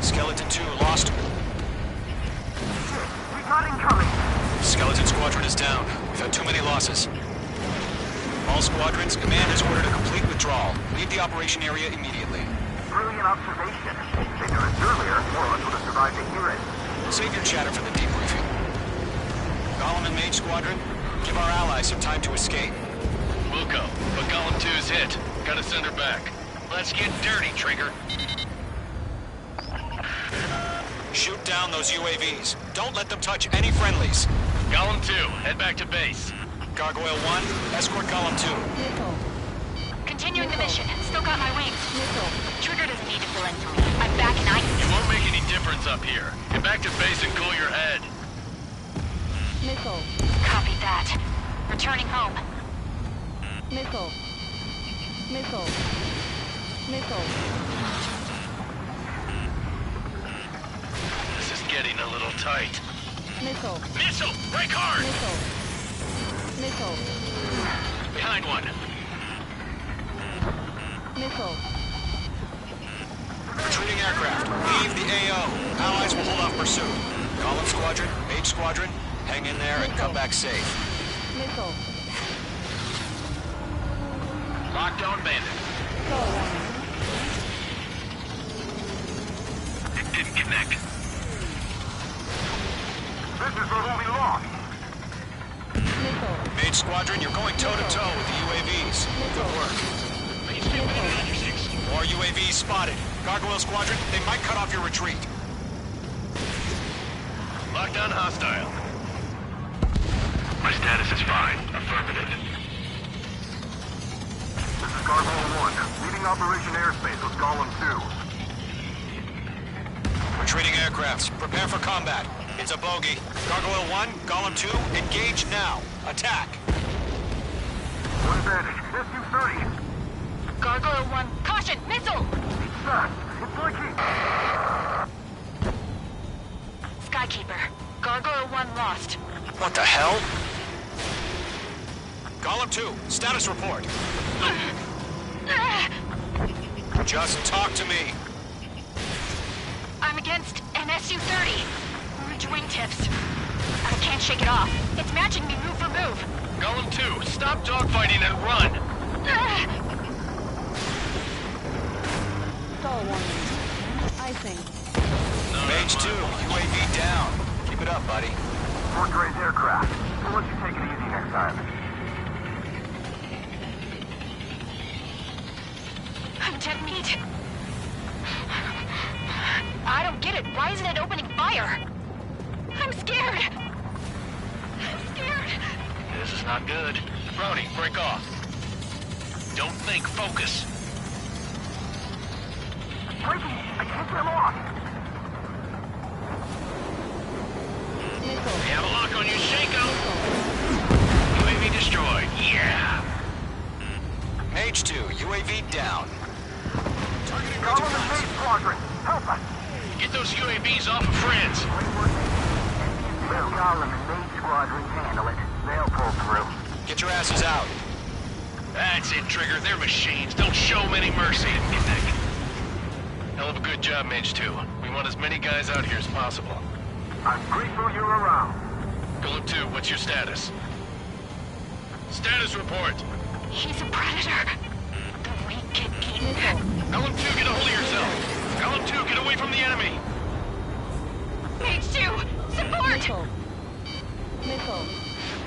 Skeleton 2 lost. Shit, we got incoming! Skeleton Squadron is down. We've had too many losses. Leave the operation area immediately. Brilliant observation. They done it earlier, more of us would have survived to hear it. Save your chatter for the debriefing. Golem and Mage Squadron, give our allies some time to escape. Wilco, but Golem 2's hit. Gotta send her back. Let's get dirty, Trigger. Shoot down those UAVs. Don't let them touch any friendlies. Golem 2, head back to base. Gargoyle 1, escort Golem 2. Continuing the mission. Still got my wings. Trigger doesn't need to fill in for me. I'm back and It won't make any difference up here. Get back to base and cool your head. Missile. Copy that. Returning home. Missile. Missile. Missile. This is getting a little tight. Missile. Missile! Break hard! Missile. Missile. Behind one. Missile. Retreating aircraft. Leave the AO. Allies will hold off pursuit. Golem Squadron, Mage Squadron, hang in there and come back safe. Missile. Locked on bandit. It didn't connect. This is the one we lost. Mage Squadron, you're going toe-to-toe with the UAVs. Good work. More UAVs spotted. Gargoyle Squadron, they might cut off your retreat. Lockdown hostile. My status is fine. Affirmative. This is Gargoyle 1, leading Operation Airspace with Golem 2. Retreating aircrafts, prepare for combat. It's a bogey. Gargoyle 1, Golem 2, engage now. Attack. One advantage. SU-30. Gargoyle 1, caution! Missile! It's blinking. Skykeeper. Gargoyle 1 lost. What the hell? Golem 2, status report. Just talk to me. I'm against an SU-30. Orange wingtips. I can't shake it off. It's matching me move for move. Golem 2, stop dogfighting and run! I think. Mage 2, UAV down. Keep it up, buddy. Fort Gray's aircraft. We'll let you take it easy next time. I'm dead meat. I don't get it. Why isn't it opening fire? I'm scared. I'm scared. This is not good. Brody, break off. Don't think, focus. Breaking! I can't get lost! We have a lock on you, Shanko. UAV destroyed. Yeah. Mage 2, UAV down. Targeting Golem and Mage Squadron, help us! Get those UAVs off of friends. Let Golem and Mage Squadron handle it. They'll pull through. Get your asses out. That's it, Trigger. They're machines. Don't show them any mercy. Hell of a good job, Mage 2. We want as many guys out here as possible. I'm grateful you're around. Golem 2, what's your status? Status report. He's a predator. The weak get eaten. Golem 2, get a hold of yourself. Golem 2, get away from the enemy. Mage 2, support! Missile.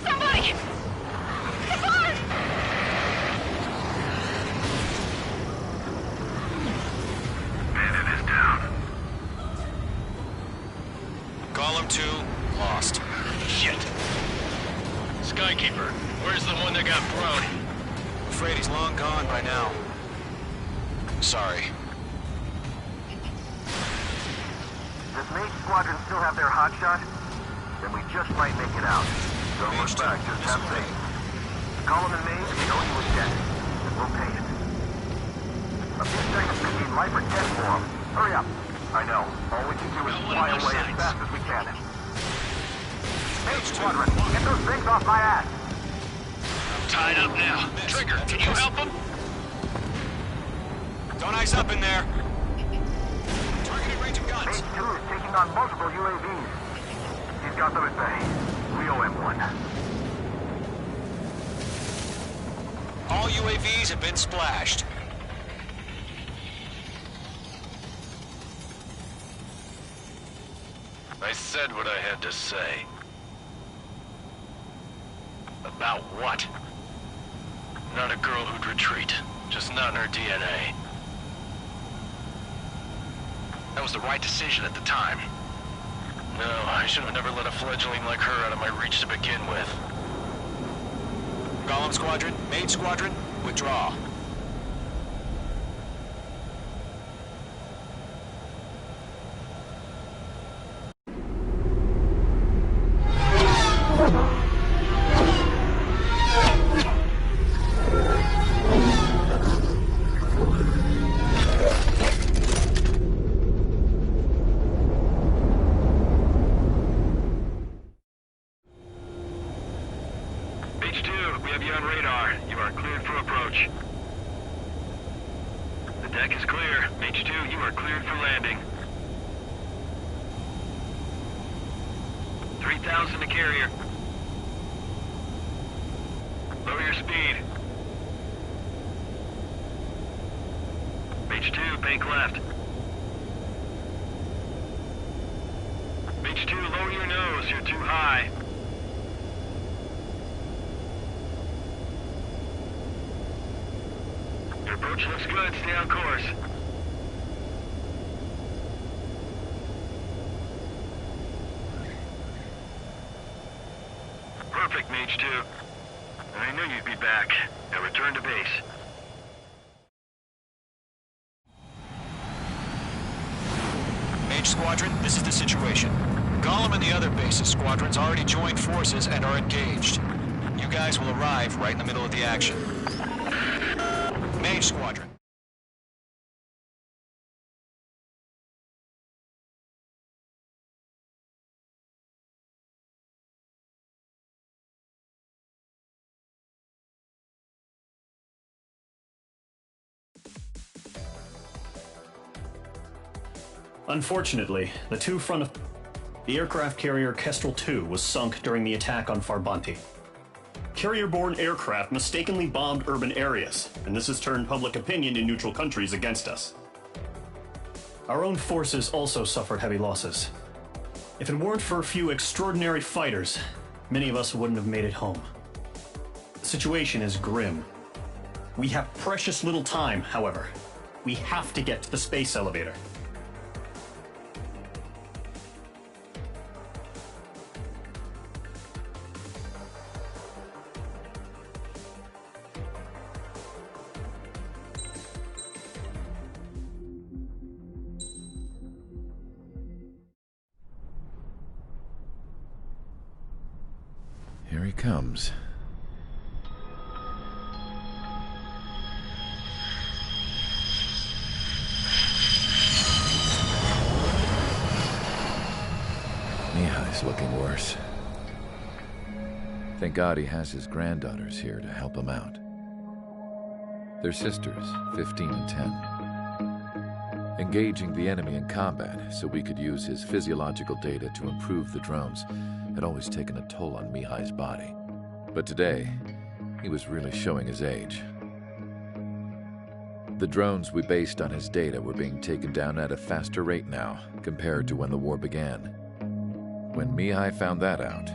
Somebody! Support! Bandit is down. Golem 2, lost. Shit. Skykeeper, where's the one that got Brownie? Afraid he's long gone by now. Sorry. Does Mage Squadron still have their hotshot? Then we just might make it out. Don't look back, just have faith. Golem and Mage, we owe you a debt, and we'll pay it. A few seconds could mean life or death for them. Hurry up. I know. All we can do is fly away as fast as we can. Mage Squadron, get those things off my ass! Tied up now. Trigger, can you help him? Don't ice up in there. Targeting range of guns. Mage 2 is taking on multiple UAVs. He's got them at bay. We owe him one. All UAVs have been splashed. I said what I had to say. About what? Not a girl who'd retreat. Just not in her DNA. That was the right decision at the time. No, I should have never let a fledgling like her out of my reach to begin with. Golem Squadron, Mage Squadron, withdraw. H2, we have you on radar. You are cleared for approach. The deck is clear. H2, you are cleared for landing. 3,000 to carrier. Lower your speed. H2, bank left. H2, lower your nose. You're too high. Your approach looks good. Stay on course. Perfect, Mage 2. I knew you'd be back. Now return to base. Mage Squadron, this is the situation. Golem and the other bases squadrons already joined forces and are engaged. You guys will arrive right in the middle of the action. Mage Squadron. Unfortunately, the aircraft carrier Kestrel 2 was sunk during the attack on Farbanti. Carrier-borne aircraft mistakenly bombed urban areas, and this has turned public opinion in neutral countries against us. Our own forces also suffered heavy losses. If it weren't for a few extraordinary fighters, many of us wouldn't have made it home. The situation is grim. We have precious little time, however. We have to get to the space elevator. Here he comes. Mihai's looking worse. Thank God he has his granddaughters here to help him out. They're sisters, 15 and 10. Engaging the enemy in combat so we could use his physiological data to improve the drones had always taken a toll on Mihai's body. But today, he was really showing his age. The drones we based on his data were being taken down at a faster rate now compared to when the war began. When Mihai found that out,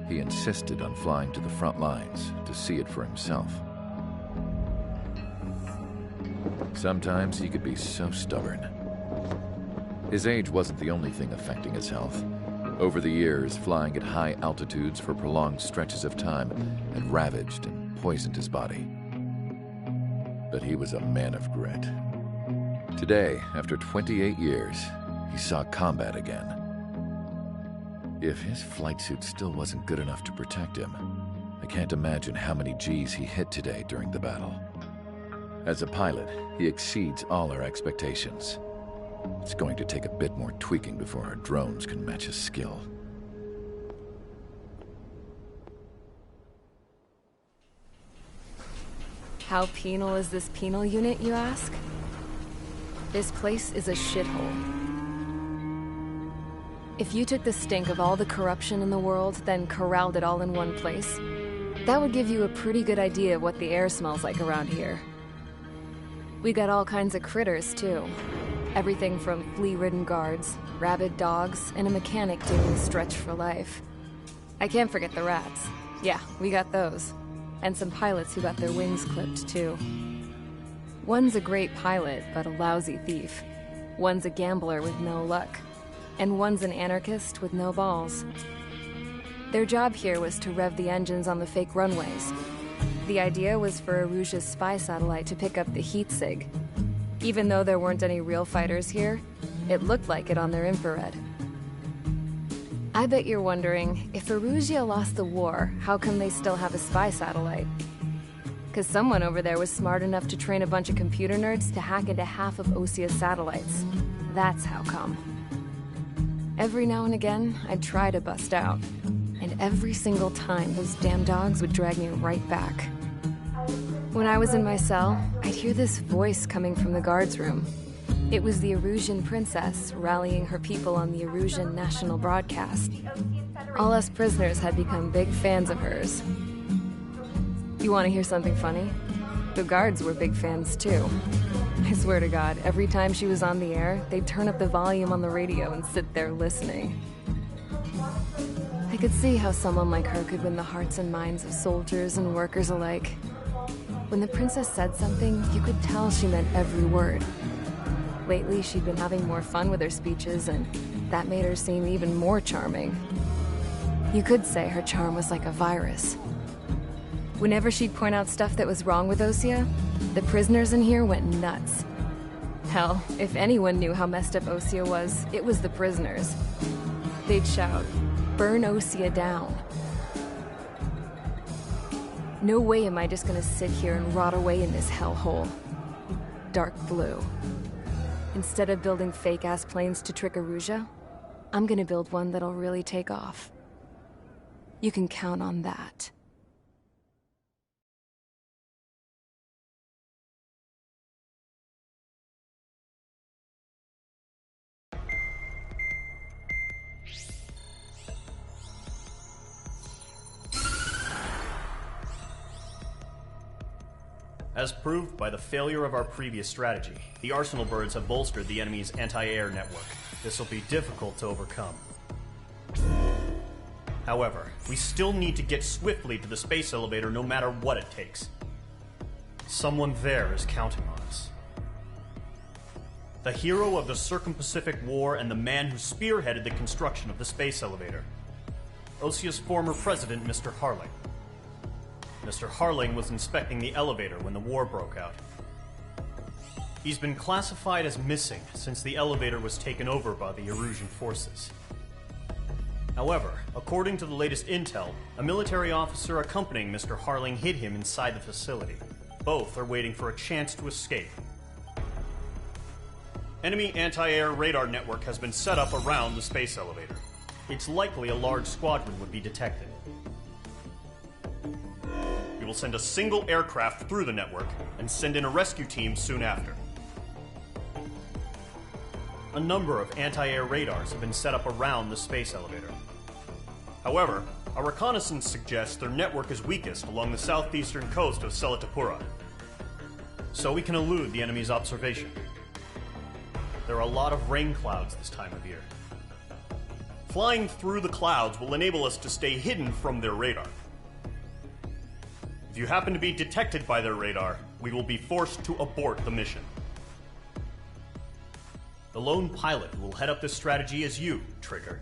he insisted on flying to the front lines to see it for himself. Sometimes he could be so stubborn. His age wasn't the only thing affecting his health. Over the years, flying at high altitudes for prolonged stretches of time had ravaged and poisoned his body. But he was a man of grit. Today, after 28 years, he saw combat again. If his flight suit still wasn't good enough to protect him, I can't imagine how many G's he hit today during the battle. As a pilot, he exceeds all our expectations. It's going to take a bit more tweaking before our drones can match his skill. How penal is this penal unit, you ask? This place is a shithole. If you took the stink of all the corruption in the world, then corralled it all in one place, that would give you a pretty good idea of what the air smells like around here. We got all kinds of critters, too. Everything from flea-ridden guards, rabid dogs, and a mechanic doing stretch for life. I can't forget the rats. Yeah, we got those. And some pilots who got their wings clipped, too. One's a great pilot, but a lousy thief. One's a gambler with no luck. And one's an anarchist with no balls. Their job here was to rev the engines on the fake runways. The idea was for Erusia's spy satellite to pick up the heat sig. Even though there weren't any real fighters here, it looked like it on their infrared. I bet you're wondering, if Erusia lost the war, how come they still have a spy satellite? Because someone over there was smart enough to train a bunch of computer nerds to hack into half of Osia's satellites. That's how come. Every now and again, I'd try to bust out. And every single time, those damn dogs would drag me right back. When I was in my cell, I'd hear this voice coming from the guards room. It was the Erusian princess rallying her people on the Erusian national broadcast. All us prisoners had become big fans of hers. You want to hear something funny? The guards were big fans too. I swear to God, every time she was on the air, they'd turn up the volume on the radio and sit there listening. I could see how someone like her could win the hearts and minds of soldiers and workers alike. When the princess said something, you could tell she meant every word. Lately, she'd been having more fun with her speeches, and that made her seem even more charming. You could say her charm was like a virus. Whenever she'd point out stuff that was wrong with Osia, the prisoners in here went nuts. Hell, if anyone knew how messed up Osia was, it was the prisoners. They'd shout, "Burn Osia down." No way am I just gonna sit here and rot away in this hellhole. Dark blue. Instead of building fake-ass planes to trick Erusia, I'm gonna build one that'll really take off. You can count on that. As proved by the failure of our previous strategy, the Arsenal birds have bolstered the enemy's anti-air network. This will be difficult to overcome. However, we still need to get swiftly to the space elevator no matter what it takes. Someone there is counting on us. The hero of the Circum-Pacific War and the man who spearheaded the construction of the space elevator. Osia's former president, Mr. Harling. Mr. Harling was inspecting the elevator when the war broke out. He's been classified as missing since the elevator was taken over by the Erusian forces. However, according to the latest intel, a military officer accompanying Mr. Harling hid him inside the facility. Both are waiting for a chance to escape. Enemy anti-air radar network has been set up around the space elevator. It's likely a large squadron would be detected. We will send a single aircraft through the network and send in a rescue team soon after. A number of anti-air radars have been set up around the space elevator. However, our reconnaissance suggests their network is weakest along the southeastern coast of Selatapura, so we can elude the enemy's observation. There are a lot of rain clouds this time of year. Flying through the clouds will enable us to stay hidden from their radar. If you happen to be detected by their radar, we will be forced to abort the mission. The lone pilot who will head up this strategy is you, Trigger.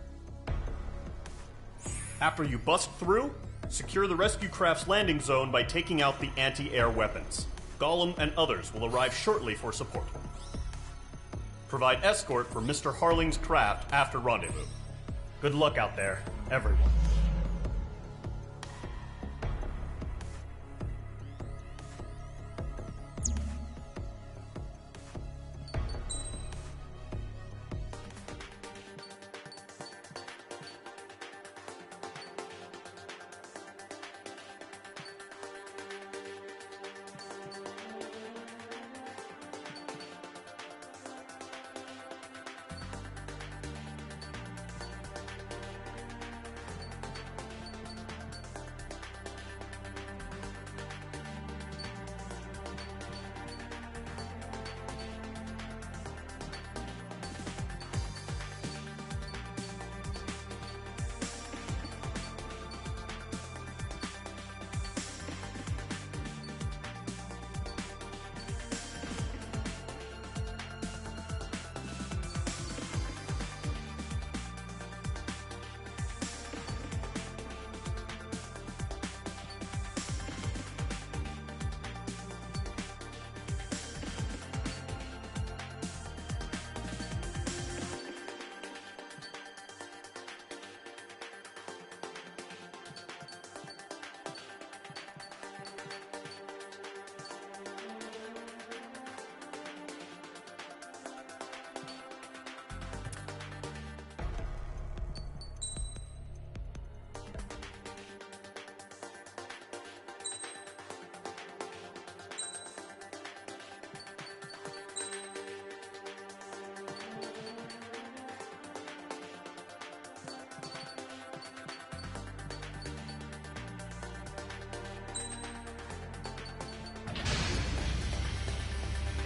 After you bust through, secure the rescue craft's landing zone by taking out the anti-air weapons. Gollum and others will arrive shortly for support. Provide escort for Mr. Harling's craft after rendezvous. Good luck out there, everyone.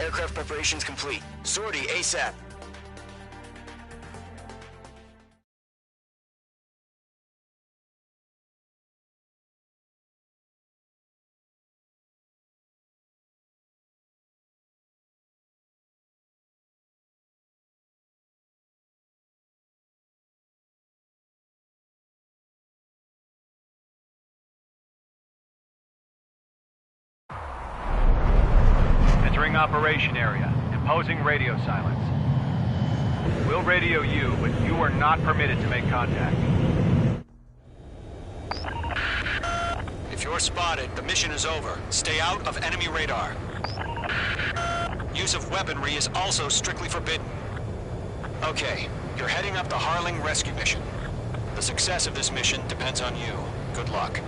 Aircraft preparations complete. Sortie ASAP. Entering operation area. Imposing radio silence. We'll radio you, but you are not permitted to make contact. If you're spotted, the mission is over. Stay out of enemy radar. Use of weaponry is also strictly forbidden. Okay, you're heading up the Harling rescue mission. The success of this mission depends on you. Good luck.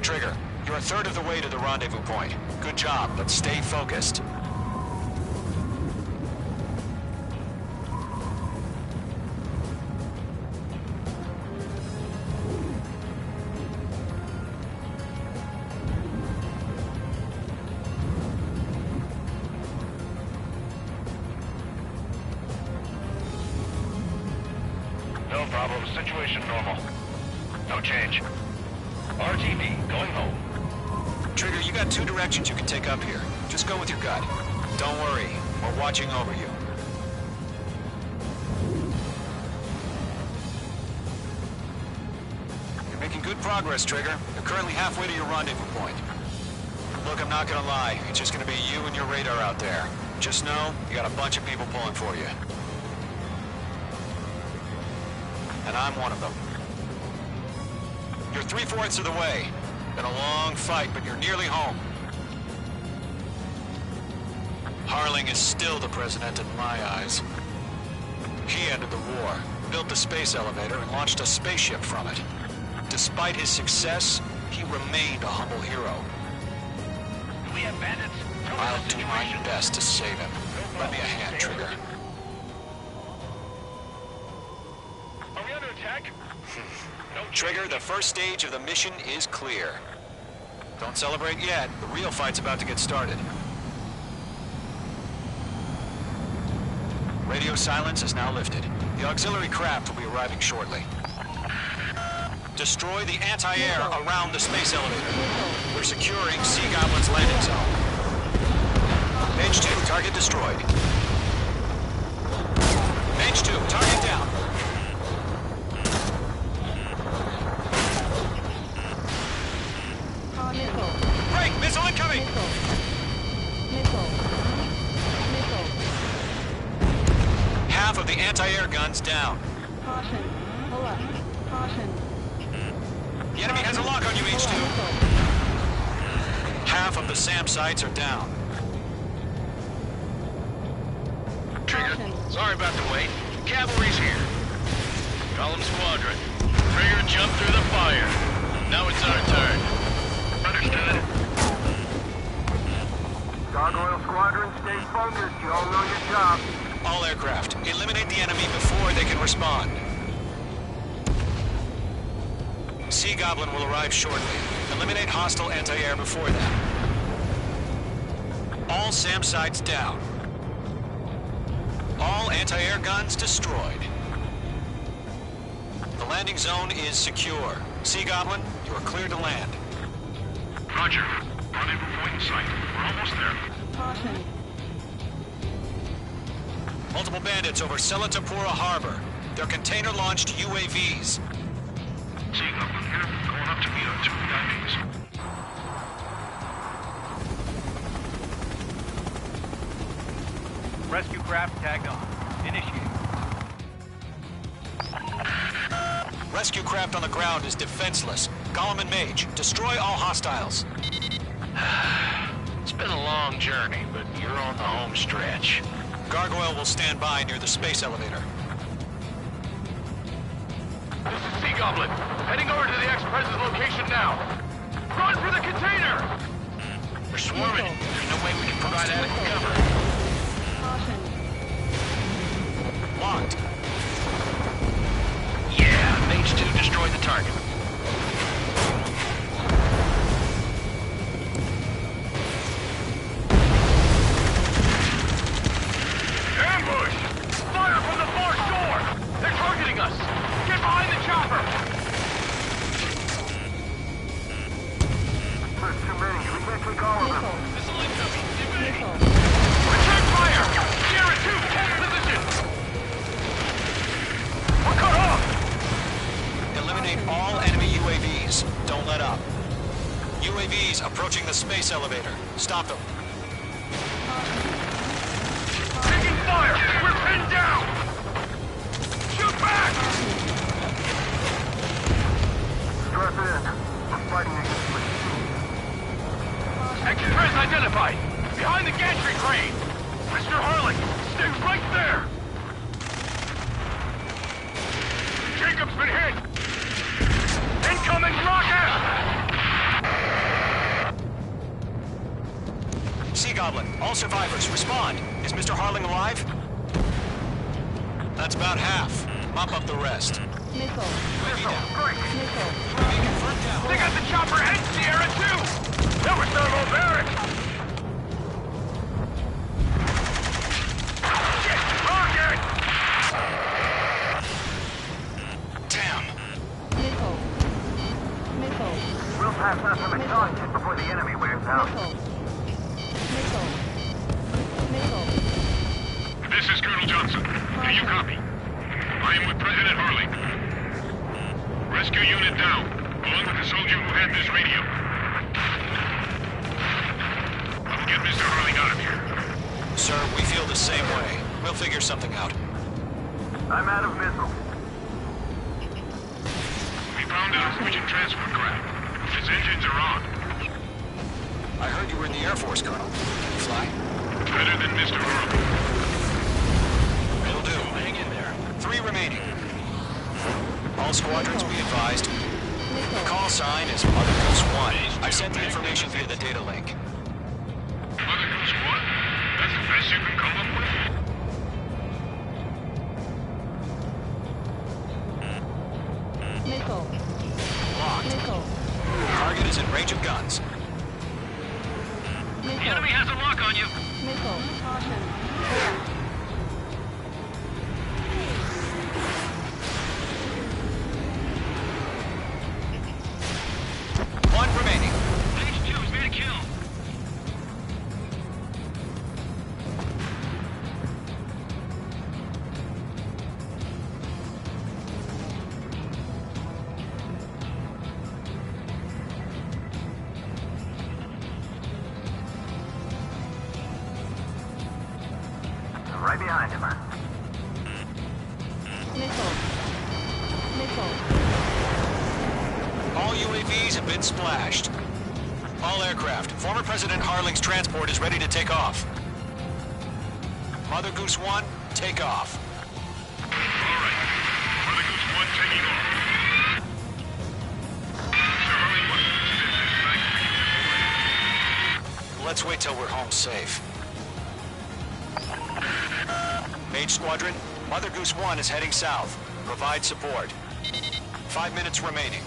Trigger, you're a third of the way to the rendezvous point. Good job, but stay focused. No problem. Situation normal. No change. RTV, going home. Trigger, you got two directions you can take up here. Just go with your gut. Don't worry, we're watching over you. You're making good progress, Trigger. You're currently halfway to your rendezvous point. Look, I'm not gonna lie. It's just gonna be you and your radar out there. Just know, you got a bunch of people pulling for you. And I'm one of them. You're 3/4 of the way. Been a long fight, but you're nearly home. Harling is still the president in my eyes. He ended the war, built the space elevator, and launched a spaceship from it. Despite his success, he remained a humble hero. Do we have bandits? I'll do my best to save him. Lend me a hand, Trigger. Are we under attack? Trigger, the first stage of the mission is clear. Don't celebrate yet. The real fight's about to get started. Radio silence is now lifted. The auxiliary craft will be arriving shortly. Destroy the anti-air around the space elevator. We're securing Sea Goblin's landing zone. Mage 2, target destroyed. Mage 2, target down. Missile. Break! Missile incoming! Missile. Missile. Half of the anti-air guns down. Caution. Pull up. Caution. The enemy has a lock on you, H2. Half of the SAM sites are down. Trigger, sorry about the wait. Cavalry's here. Call them squadron. Trigger jumped through the fire. Now it's our turn. Understood. Gargoyle Squadron, stay focused. You all know your job. All aircraft, eliminate the enemy before they can respond. Sea Goblin will arrive shortly. Eliminate hostile anti-air before that. All SAM sites down. All anti-air guns destroyed. The landing zone is secure. Sea Goblin, you are cleared to land. Roger. Rendezvous point in sight. We're almost there. Caution. Multiple bandits over Selatapura Harbor. They're container-launched UAVs. Sea Goblin here. Going up to meet our two diveys. Rescue craft tagged on. Initiate. Rescue craft on the ground is defenseless. Gollum and Mage, destroy all hostiles. It's been a long journey, but you're on the home stretch. Gargoyle will stand by near the space elevator. This is Sea Goblin. Heading over to the ex-Prez's location now. Run for the container! We're swarming. There's no way we can provide adequate cover. Locked. Yeah, Mage 2 destroyed the target. Ambush! Fire from the far shore! They're targeting us! Get behind the chopper! There's too many. We can't take all of them. Missile incoming! Evade! Return fire! Sierra 2, hold position! We're cut off! Eliminate all enemy UAVs. Don't let up. UAVs approaching the space elevator. Stop them. Taking fire! We're pinned down! Shoot back! Strap in. We're fighting against machines. Ex-Prez identified! Behind the gantry crane! Mr. Harlan, stay right there! Jacob's been hit! Incoming rocket! Sea Goblin, all survivors, respond. Is Mr. Harling alive? That's about half. Mop up the rest. Missile. Great. Missile. They got the chopper and Sierra 2! That was thermobaric! Rocket! Damn. Missile. Missile. We'll pass out some exhaustion before the enemy wears out. Missile. Missile. Missile. This is Colonel Johnson. Do you copy? I am with President Harling. Rescue unit down, along with the soldier who had this radio. I'll get Mr. Harling out of here. Sir, we feel the same way. We'll figure something out. I'm out of missiles. We found a Norwegian transport craft. Its engines are on. I heard you were in the Air Force, Colonel. Can you fly? Better than Mr. Harling. Will do. Hang in there. 3 remaining. All squadrons be advised. The call sign is Mother Goose 1. I sent the information via the data link. Mother Goose 1? That's the best you can come up with? Missile. Locked. Missile. Target is in range of guns. Missile. The enemy has a lock on you. Missile. Caution. One remaining. Mage 2 has made a kill. Right behind him. Missile. Missile. All UAVs have been splashed. All aircraft. Former President Harling's transport is ready to take off. Mother Goose 1, take off. All right. Mother Goose 1 taking off. Mr. Harling, what is this? Let's wait till we're home safe. Mage Squadron, Mother Goose 1 is heading south. Provide support. 5 minutes remaining.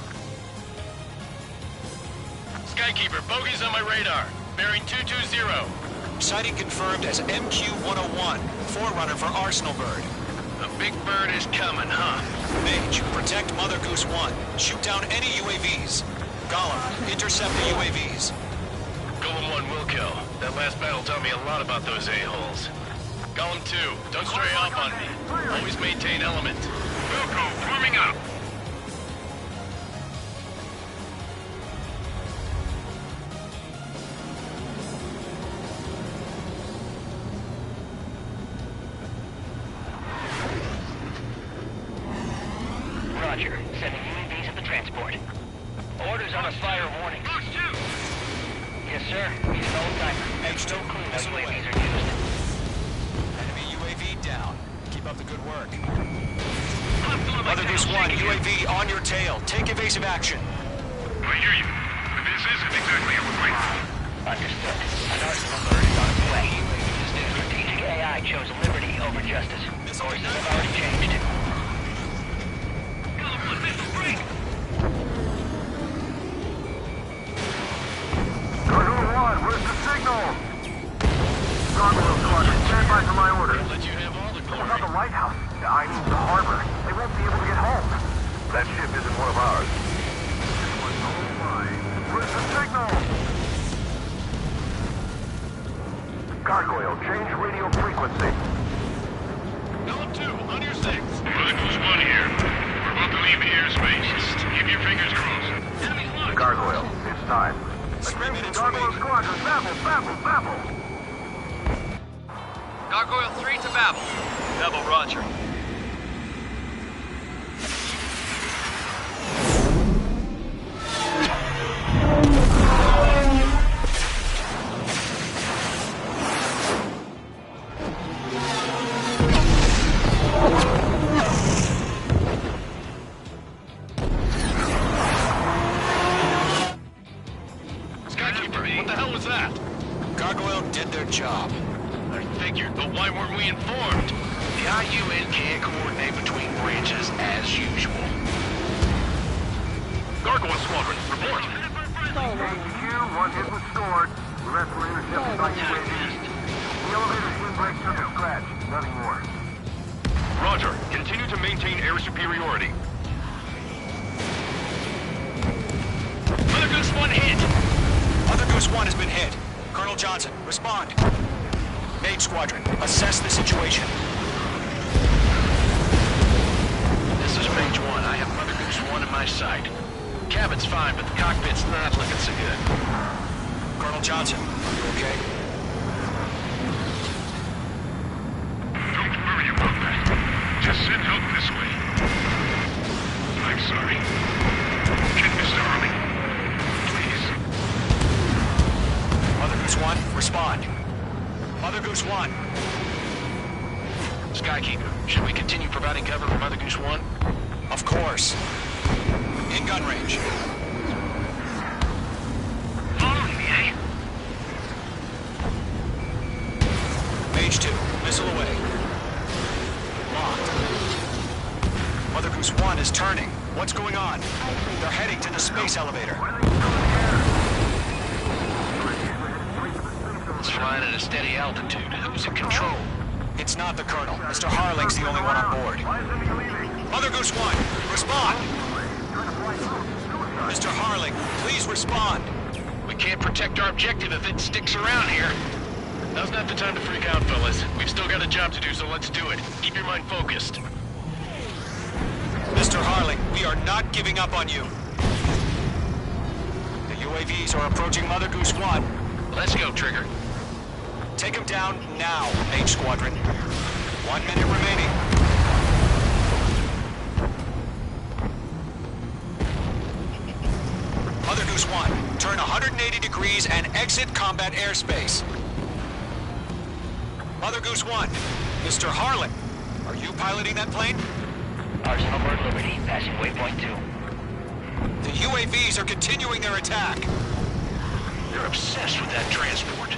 Skykeeper, bogeys on my radar. Bearing 220. Sighting confirmed as MQ-101, forerunner for Arsenal Bird. The big bird is coming, huh? Mage, protect Mother Goose 1. Shoot down any UAVs. Gollum, intercept the UAVs. Golem 1 will kill. That last battle taught me a lot about those a-holes. Golem 2, don't stray off on me. Always maintain element. Wilco, forming up. Roger. Sending UAVs at the transport. Orders on a fire warning. Yes, sir. He's no timer. Mage 2, Clue how missile away. UAVs are used. Enemy Good work. Mother Goose 1, UAV on your tail. Take evasive action. I hear you. This isn't exactly a fight. Understood. An arsenal bird is on its way. Strategic AI chose liberty over justice. Courses have already changed. Gargoyle 1, where's the signal? Gargoyle Squadron, stand by for my orders. I'll let you have all the glory. What about the lighthouse? I mean the harbor. They won't be able to get home. That ship isn't one of ours. This one's all mine. Where's the signal? Gargoyle, change radio frequency. Element 2, on your 6. Mother Goose 1 here. We're about to leave the airspace. Keep your fingers crossed. Enemy's locked. Gargoyle, it's time. 3 minutes Gargoyle remaining. Squadron, babble! Gargoyle 3 to Babel. Babel, roger. Skykeeper, what the hell was that? Gargoyle did their job. I figured, but why weren't we informed? The IUN can't coordinate between branches as usual. Gargoyle Squadron, report. HQ, one hit was stored. The rest were intercepted by UAVs. The elevator's windbreak took a scratch. Nothing more. Roger. Continue to maintain air superiority. Mother Goose 1 hit! Mother Goose 1 has been hit. Colonel Johnson, respond. Mage Squadron, assess the situation. This is Mage 1. I have Mother Goose 1 in my sight. Cabin's fine, but the cockpit's not looking so good. Colonel Johnson, are you okay? Don't worry about that. Just send help this way. I'm sorry. Get Mr. Harley. Please. Mother Goose 1, respond. Mother Goose 1. Skykeeper, should we continue providing cover for Mother Goose 1? Of course. In gun range. Following me, eh? Mage 2, missile away. Locked. Mother Goose 1 is turning. What's going on? They're heading to the space elevator. It's flying at a steady altitude. Who's in control? It's not the Colonel. Mr. Harling's the only one on board. Mother Goose 1, respond! Mr. Harling, please respond. We can't protect our objective if it sticks around here. Now's not the time to freak out, fellas. We've still got a job to do, so let's do it. Keep your mind focused. Mr. Harling, we are not giving up on you. The UAVs are approaching Mother Goose 1. Let's go, Trigger. Take him down now, Mage Squadron. 1 minute remaining. Mother Goose 1, turn 180 degrees and exit combat airspace. Mother Goose 1, Mr. Harlan, are you piloting that plane? Arsenal Bird Liberty, passing waypoint 2. The UAVs are continuing their attack. They're obsessed with that transport.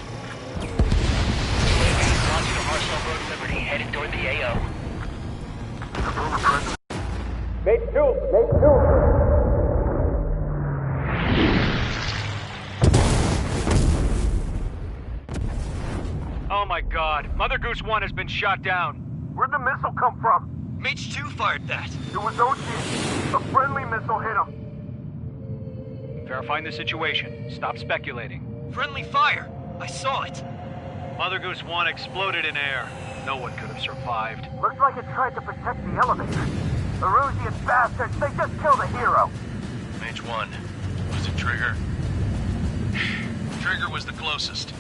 UAV launching from Arsenal Bird Liberty, headed toward the AO. Mate 2! Mate 2! Oh my god, Mother Goose 1 has been shot down. Where'd the missile come from? Mage 2 fired that. It was Ocean. A friendly missile hit him. Verifying the situation. Stop speculating. Friendly fire. I saw it. Mother Goose 1 exploded in air. No one could have survived. Looks like it tried to protect the elevator. Erusian bastards, they just killed a hero. Mage 1. Was it Trigger? Trigger was the closest.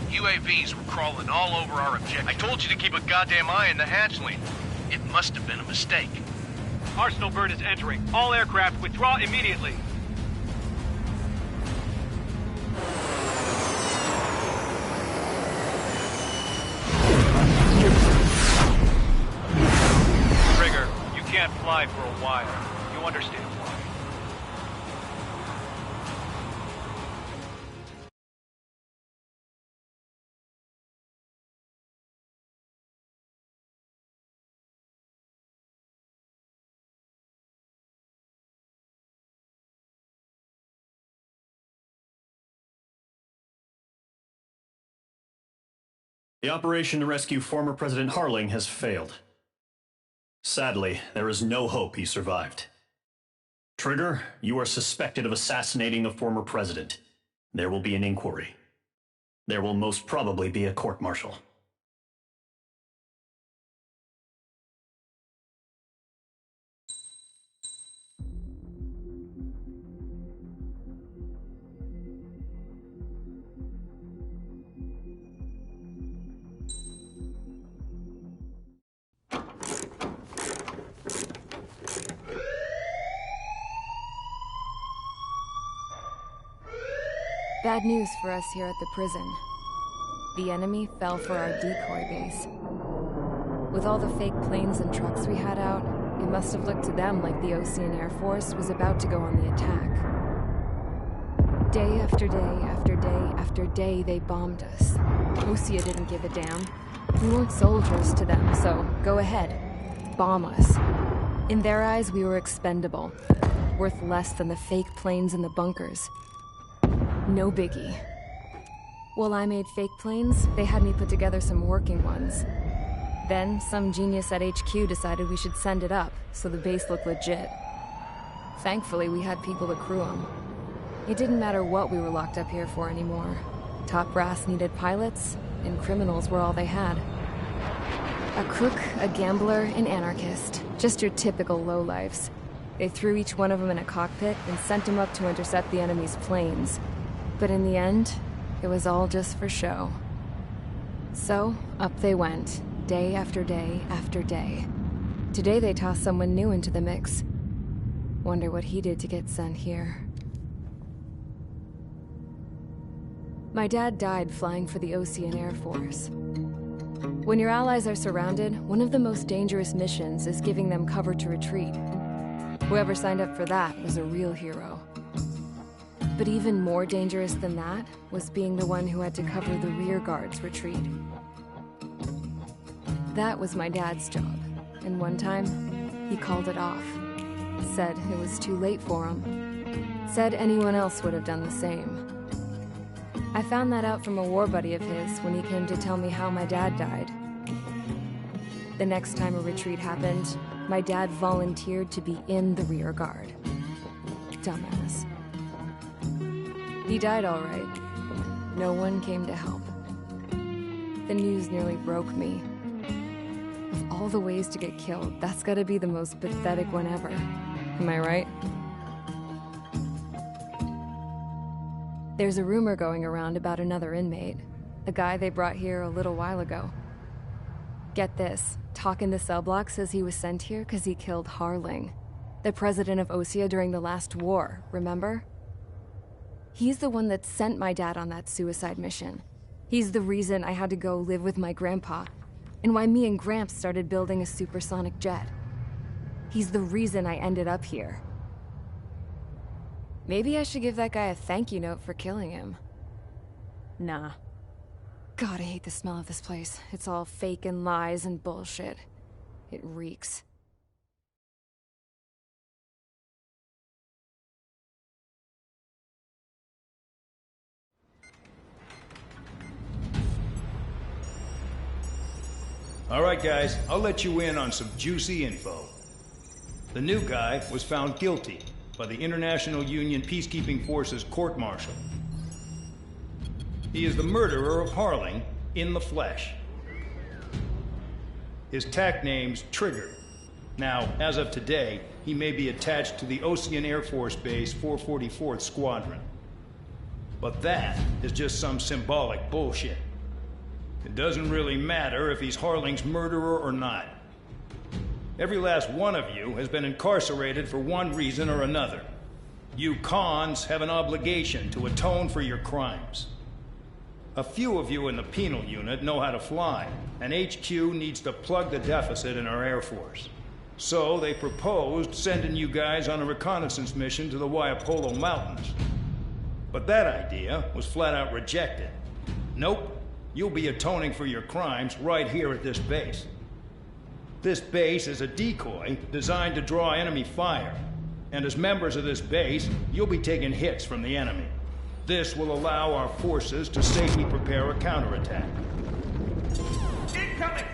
UAVs were crawling all over our objective. I told you to keep a goddamn eye on the hatchling. It must have been a mistake. Arsenal Bird is entering. All aircraft withdraw immediately. fly for a while. You understand why. The operation to rescue former President Harling has failed. Sadly, there is no hope he survived. Trigger, you are suspected of assassinating the former president. There will be an inquiry. There will most probably be a court-martial. Bad news for us here at the prison. The enemy fell for our decoy base. With all the fake planes and trucks we had out, it must have looked to them like the Ocean Air Force was about to go on the attack. Day after day after day after day, they bombed us. Osea didn't give a damn. We weren't soldiers to them, so go ahead. Bomb us. In their eyes, we were expendable. Worth less than the fake planes in the bunkers. No biggie. While I made fake planes, they had me put together some working ones. Then, some genius at HQ decided we should send it up, so the base looked legit. Thankfully, we had people to crew them. It didn't matter what we were locked up here for anymore. Top brass needed pilots, and criminals were all they had. A crook, a gambler, an anarchist. Just your typical lowlifes. They threw each one of them in a cockpit and sent them up to intercept the enemy's planes. But in the end, it was all just for show. So, up they went, day after day after day. Today they tossed someone new into the mix. Wonder what he did to get sent here. My dad died flying for the Ocean Air Force. When your allies are surrounded, one of the most dangerous missions is giving them cover to retreat. Whoever signed up for that was a real hero. But even more dangerous than that was being the one who had to cover the rear guard's retreat. That was my dad's job, and one time, he called it off. Said it was too late for him. Said anyone else would have done the same. I found that out from a war buddy of his when he came to tell me how my dad died. The next time a retreat happened, my dad volunteered to be in the rear guard. Dumbass. He died all right. No one came to help. The news nearly broke me. Of all the ways to get killed, that's gotta be the most pathetic one ever. Am I right? There's a rumor going around about another inmate. A guy they brought here a little while ago. Get this, talk in the cell block says he was sent here because he killed Harling, the president of Osea during the last war, remember? He's the one that sent my dad on that suicide mission. He's the reason I had to go live with my grandpa, and why me and Gramps started building a supersonic jet. He's the reason I ended up here. Maybe I should give that guy a thank you note for killing him. Nah. God, I hate the smell of this place. It's all fake and lies and bullshit. It reeks. All right, guys, I'll let you in on some juicy info. The new guy was found guilty by the International Union Peacekeeping Forces court-martial. He is the murderer of Harling in the flesh. His TAC name's Trigger. Now, as of today, he may be attached to the Ocean Air Force Base 444th Squadron. But that is just some symbolic bullshit. It doesn't really matter if he's Harling's murderer or not. Every last one of you has been incarcerated for one reason or another. You cons have an obligation to atone for your crimes. A few of you in the penal unit know how to fly, and HQ needs to plug the deficit in our Air Force. So they proposed sending you guys on a reconnaissance mission to the Waiapolo Mountains. But that idea was flat out rejected. Nope, you'll be atoning for your crimes right here at this base. This base is a decoy designed to draw enemy fire. And as members of this base, you'll be taking hits from the enemy. This will allow our forces to safely prepare a counterattack. Incoming!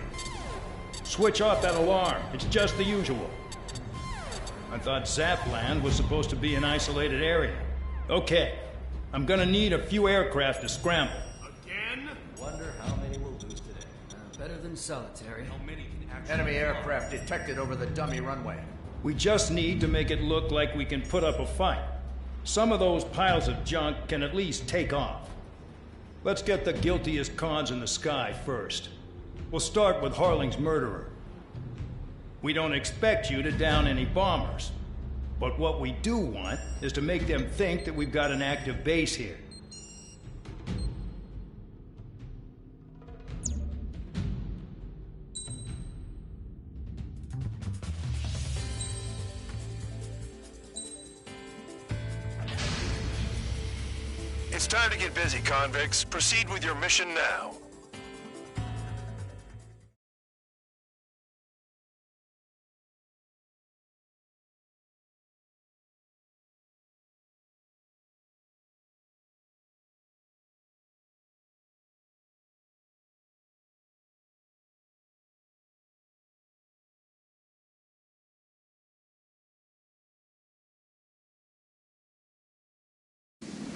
Switch off that alarm. It's just the usual. I thought Zapland was supposed to be an isolated area. Okay, I'm gonna need a few aircraft to scramble. Again? Wonder how many we'll lose today. Better than solitary. How many can actually... Enemy aircraft detected over the dummy runway. We just need to make it look like we can put up a fight. Some of those piles of junk can at least take off. Let's get the guiltiest cons in the sky first. We'll start with Harling's murderer. We don't expect you to down any bombers. But what we do want is to make them think that we've got an active base here. It's time to get busy, convicts. Proceed with your mission now.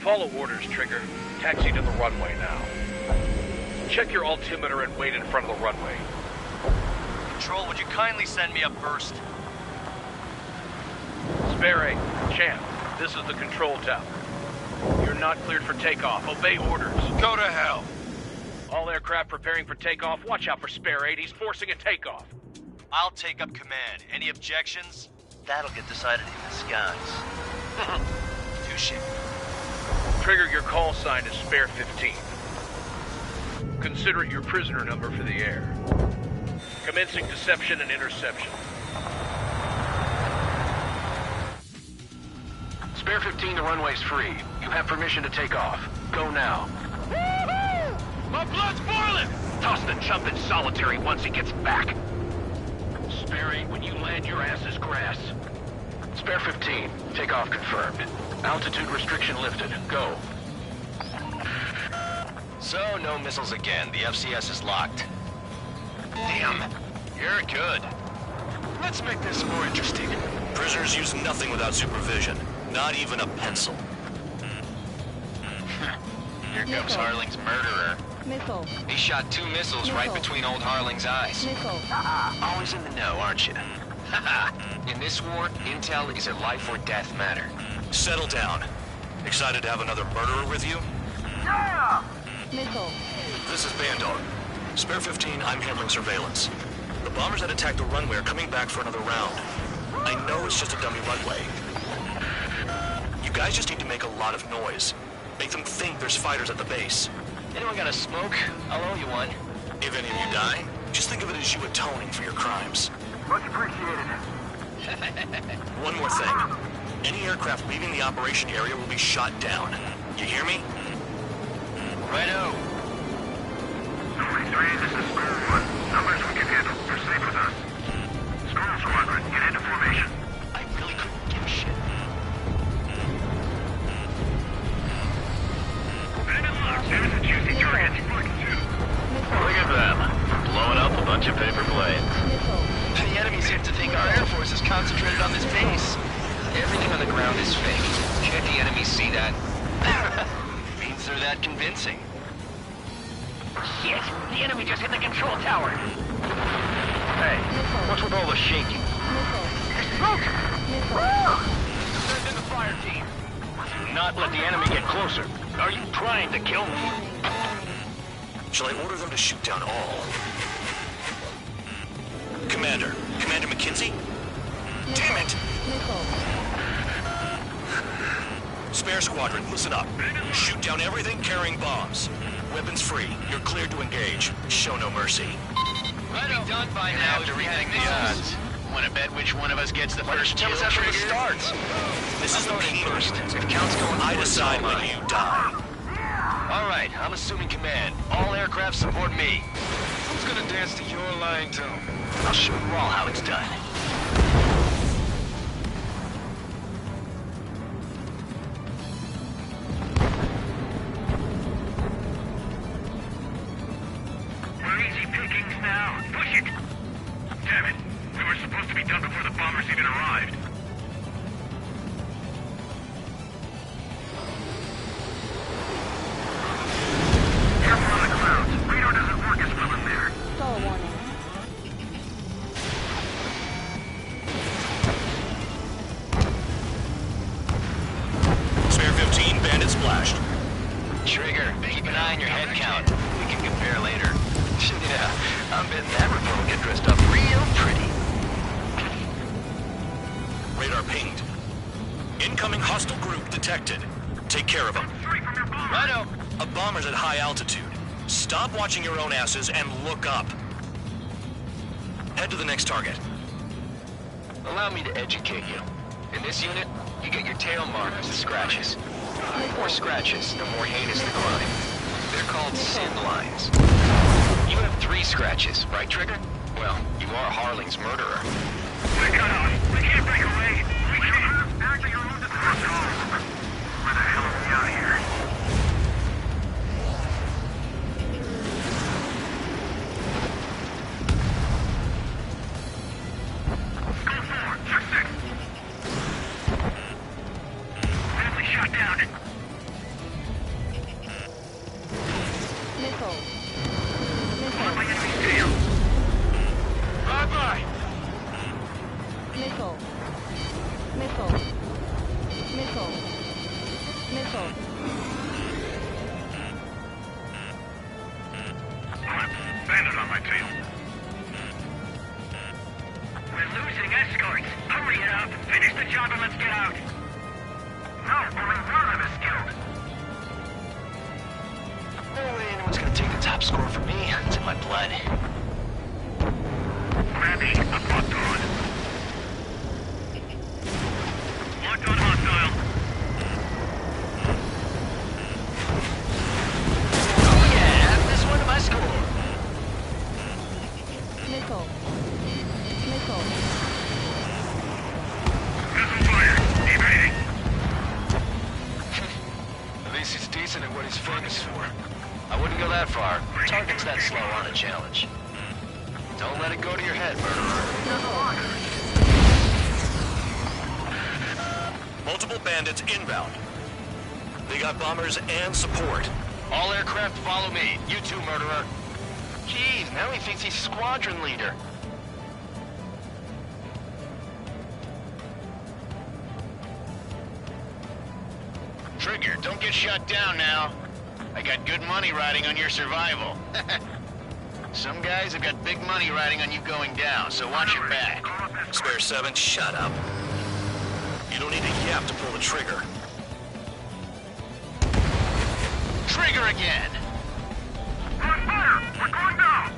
Follow orders, Trigger. Taxi to the runway now. Check your altimeter and wait in front of the runway. Control, would you kindly send me up first? Spare 8, Champ, this is the control tower. You're not cleared for takeoff. Obey orders. Go to hell. All aircraft preparing for takeoff. Watch out for Spare 8. He's forcing a takeoff. I'll take up command. Any objections? That'll get decided in the skies. Touche. Trigger, your call sign is Spare 15. Consider it your prisoner number for the air. Commencing deception and interception. Spare 15, the runway's free. You have permission to take off. Go now. Woohoo! My blood's boiling! Toss the chump in solitary once he gets back. Spare 8, when you land, your ass is grass. Spare 15, takeoff confirmed. Altitude restriction lifted. Go. So, no missiles again. The FCS is locked. Damn. You're good. Let's make this more interesting. Prisoners use nothing without supervision. Not even a pencil. Here comes Harling's murderer. Missile. He shot 2 missiles right between old Harling's eyes. Missile. Always in the know, aren't you? In this war, intel is a life or death matter. Settle down. Excited to have another murderer with you? Yeah! Missile. This is Bandog. Spare 15, I'm handling surveillance. The bombers that attacked the runway are coming back for another round. I know it's just a dummy runway. You guys just need to make a lot of noise. Make them think there's fighters at the base. Anyone got a smoke? I'll owe you one. If any of you die, just think of it as you atoning for your crimes. Much appreciated. One more thing. Any aircraft leaving the operation area will be shot down. You hear me? Righto. 43, this is School 1. Numbers we can handle. You're safe with us. School Squadron, get into formation. I really couldn't give a shit. Enemy locked. There's a juicy target. Look at them. Blowing up a bunch of paper planes. The enemy seems to think our Air Force is concentrated on this base. Everything on the ground is fake. Can't the enemy see that? Means they're that convincing. Shit! The enemy just hit the control tower! Hey, what's with all the shaking? There's smoke! Send in the fire team. Do not let the enemy get closer. Are you trying to kill me? Shall I order them to shoot down all? Commander McKenzie? Damn it! Spare Squadron, listen up. Shoot down everything carrying bombs. Weapons free. You're cleared to engage. Show no mercy. Right, be done by now if you had the odds. Want to bet which one of us gets the first kill Tell us after trigger? it starts. This is the pain first. unit. If counts going I forward, decide so when am I. you die. All right, I'm assuming command. All aircraft support me. Who's gonna dance to your line tune? I'll show you all how it's done. We're easy pickings now. Push it! Damn it. We were supposed to be done before the bombers even arrived. Careful on the clouds. Radar doesn't work as well in there. Stall warning. Spare 15, bandit splashed. Trigger, keep an eye on your head count. We can compare later. Yeah, I'm betting that report will get dressed up real pretty. Radar pinged. Incoming hostile group detected. Take care of them. Righto. A bomber's at high altitude. Stop watching your own asses and look up. Head to the next target. Allow me to educate you. In this unit, you get your tail markers as scratches. The more scratches, the more heinous the crime. They're called sin lines. You have 3 scratches, right, Trigger? Well, you are Harling's murderer. We're cut off. We can't break away. We can't. Actually, you're losing the first call. Where the hell are we out here? Go 4, check 6. Family shot down. Missile. On my enemy's tail. Bye-bye. Missile. Missile. Missile. Missile. Bandit on my tail. We're losing escorts. Hurry it up. Finish the job and let's get out. No, only one of them is killed. No way anyone's gonna take the top score from me. It's in my blood. Randy, I'm locked on. Locked on hostile. Oh yeah, add this one to my score. Missile. Missile. Missile fire. Evading. At least he's decent at what he's famous for. I wouldn't go that far. Target's that slow on a challenge. Don't let it go to your head, murderer. Multiple bandits inbound. They got bombers and support. All aircraft follow me. You too, murderer. Jeez, now he thinks he's squadron leader. Trigger, don't get shut down now. I got good money riding on your survival. Some guys have got big money riding on you going down, so watch your back. Spare 7, shut up. You don't need a yap to pull the trigger. Trigger again! On fire! We're going down!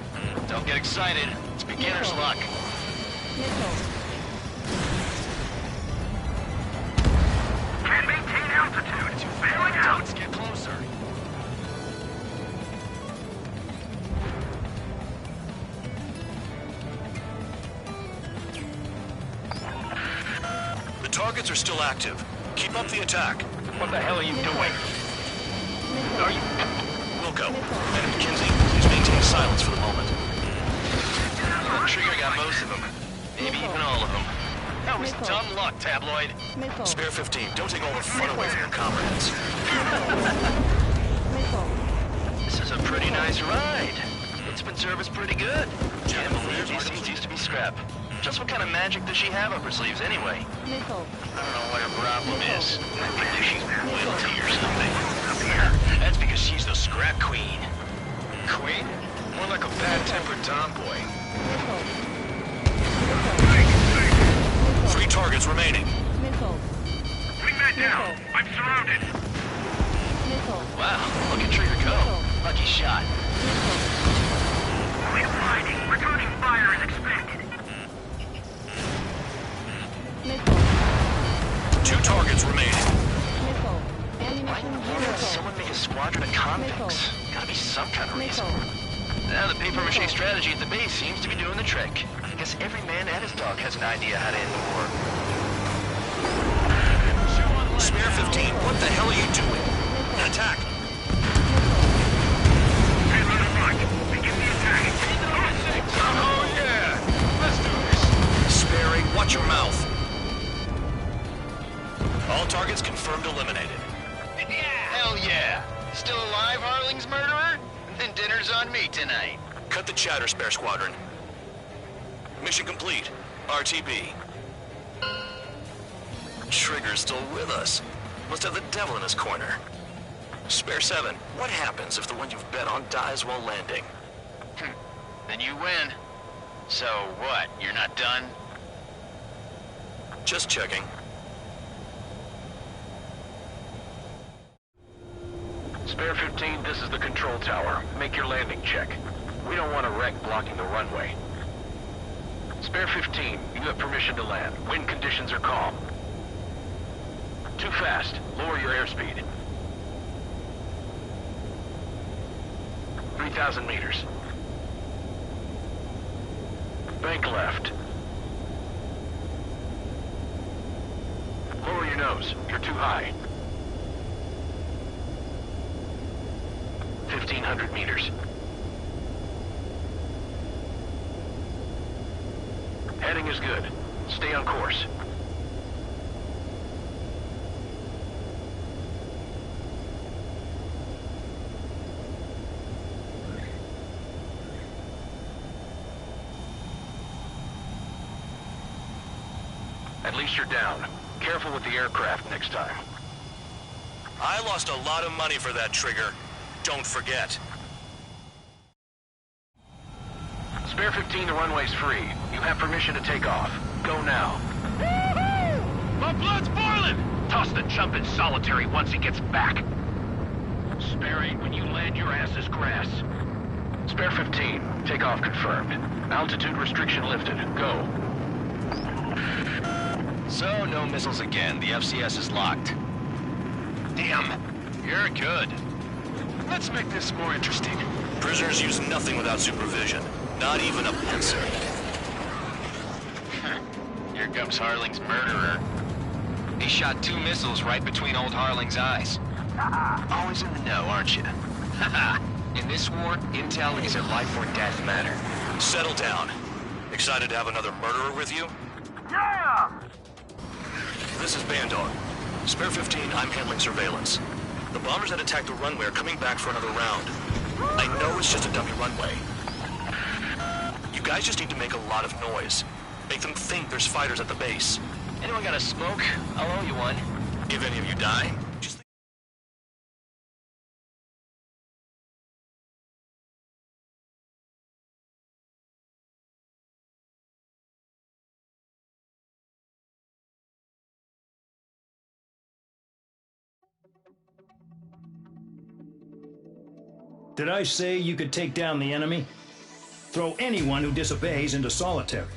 Don't get excited. It's beginner's luck. Missile. Can't maintain altitude. Bailing out. Let's get closer. The targets are still active. Keep up the attack. What the hell are you doing? Are you... Wilco, Madam McKenzie, please maintain silence for the moment. Trigger got most of them. Maybe even all of them. That was dumb luck, Tabloid. Missile. Spare 15, don't take all the fun away from your comrades. Missile. This is a pretty nice ride. Instant service pretty good. Can't believe these things used to be scrap. Just what kind of magic does she have up her sleeves anyway? Missile. I don't know what her problem is. I think she's royalty or something. That's because she's the scrap queen. Queen? More like a bad-tempered tomboy. 3 targets remaining. Missile. Wingman down. I'm surrounded. Missile. Wow, look at Trigger go. Lucky shot. We're fighting. Returning fire is expected. seems to be doing the trick. I guess every man and his dog has an idea how to end the war. Spare 15, what the hell are you doing? Attack! Oh yeah! Let's do this! Sparing, watch your mouth. All targets confirmed eliminated. Hell yeah! Still alive, Harling's murderer? Then dinner's on me tonight. Cut the chatter, Spare Squadron. Mission complete. RTB. Trigger's still with us. Must have the devil in his corner. Spare 7, what happens if the one you've bet on dies while landing? Then you win. So what, you're not done? Just checking. Spare 15, this is the control tower. Make your landing check. We don't want a wreck blocking the runway. Spare 15, you have permission to land. Wind conditions are calm. Too fast. Lower your airspeed. 3,000 meters. Bank left. Lower your nose. You're too high. 1,500 meters. Heading is good. Stay on course. At least you're down. Careful with the aircraft next time. I lost a lot of money for that trigger. Don't forget. Spare 15, the runway's free. You have permission to take off. Go now. Woohoo! My blood's boiling! Toss the chump in solitary once he gets back. Spare 8, when you land, your ass is grass. Spare 15, takeoff confirmed. Altitude restriction lifted. Go. So, no missiles again. The FCS is locked. Damn, you're good. Let's make this more interesting. Prisoners use nothing without supervision. Not even a pencil. Here comes Harling's murderer. He shot 2 missiles right between old Harling's eyes. Always in the know, aren't you? In this war, intel is a life or death matter. Settle down. Excited to have another murderer with you? Yeah! This is Bandog. Spare 15, I'm handling surveillance. The bombers that attacked the runway are coming back for another round. I know it's just a dummy runway. You guys just need to make a lot of noise. Make them think there's fighters at the base. Anyone got a smoke? I'll owe you one. If any of you die, just... Did I say you could take down the enemy? Throw anyone who disobeys into solitary.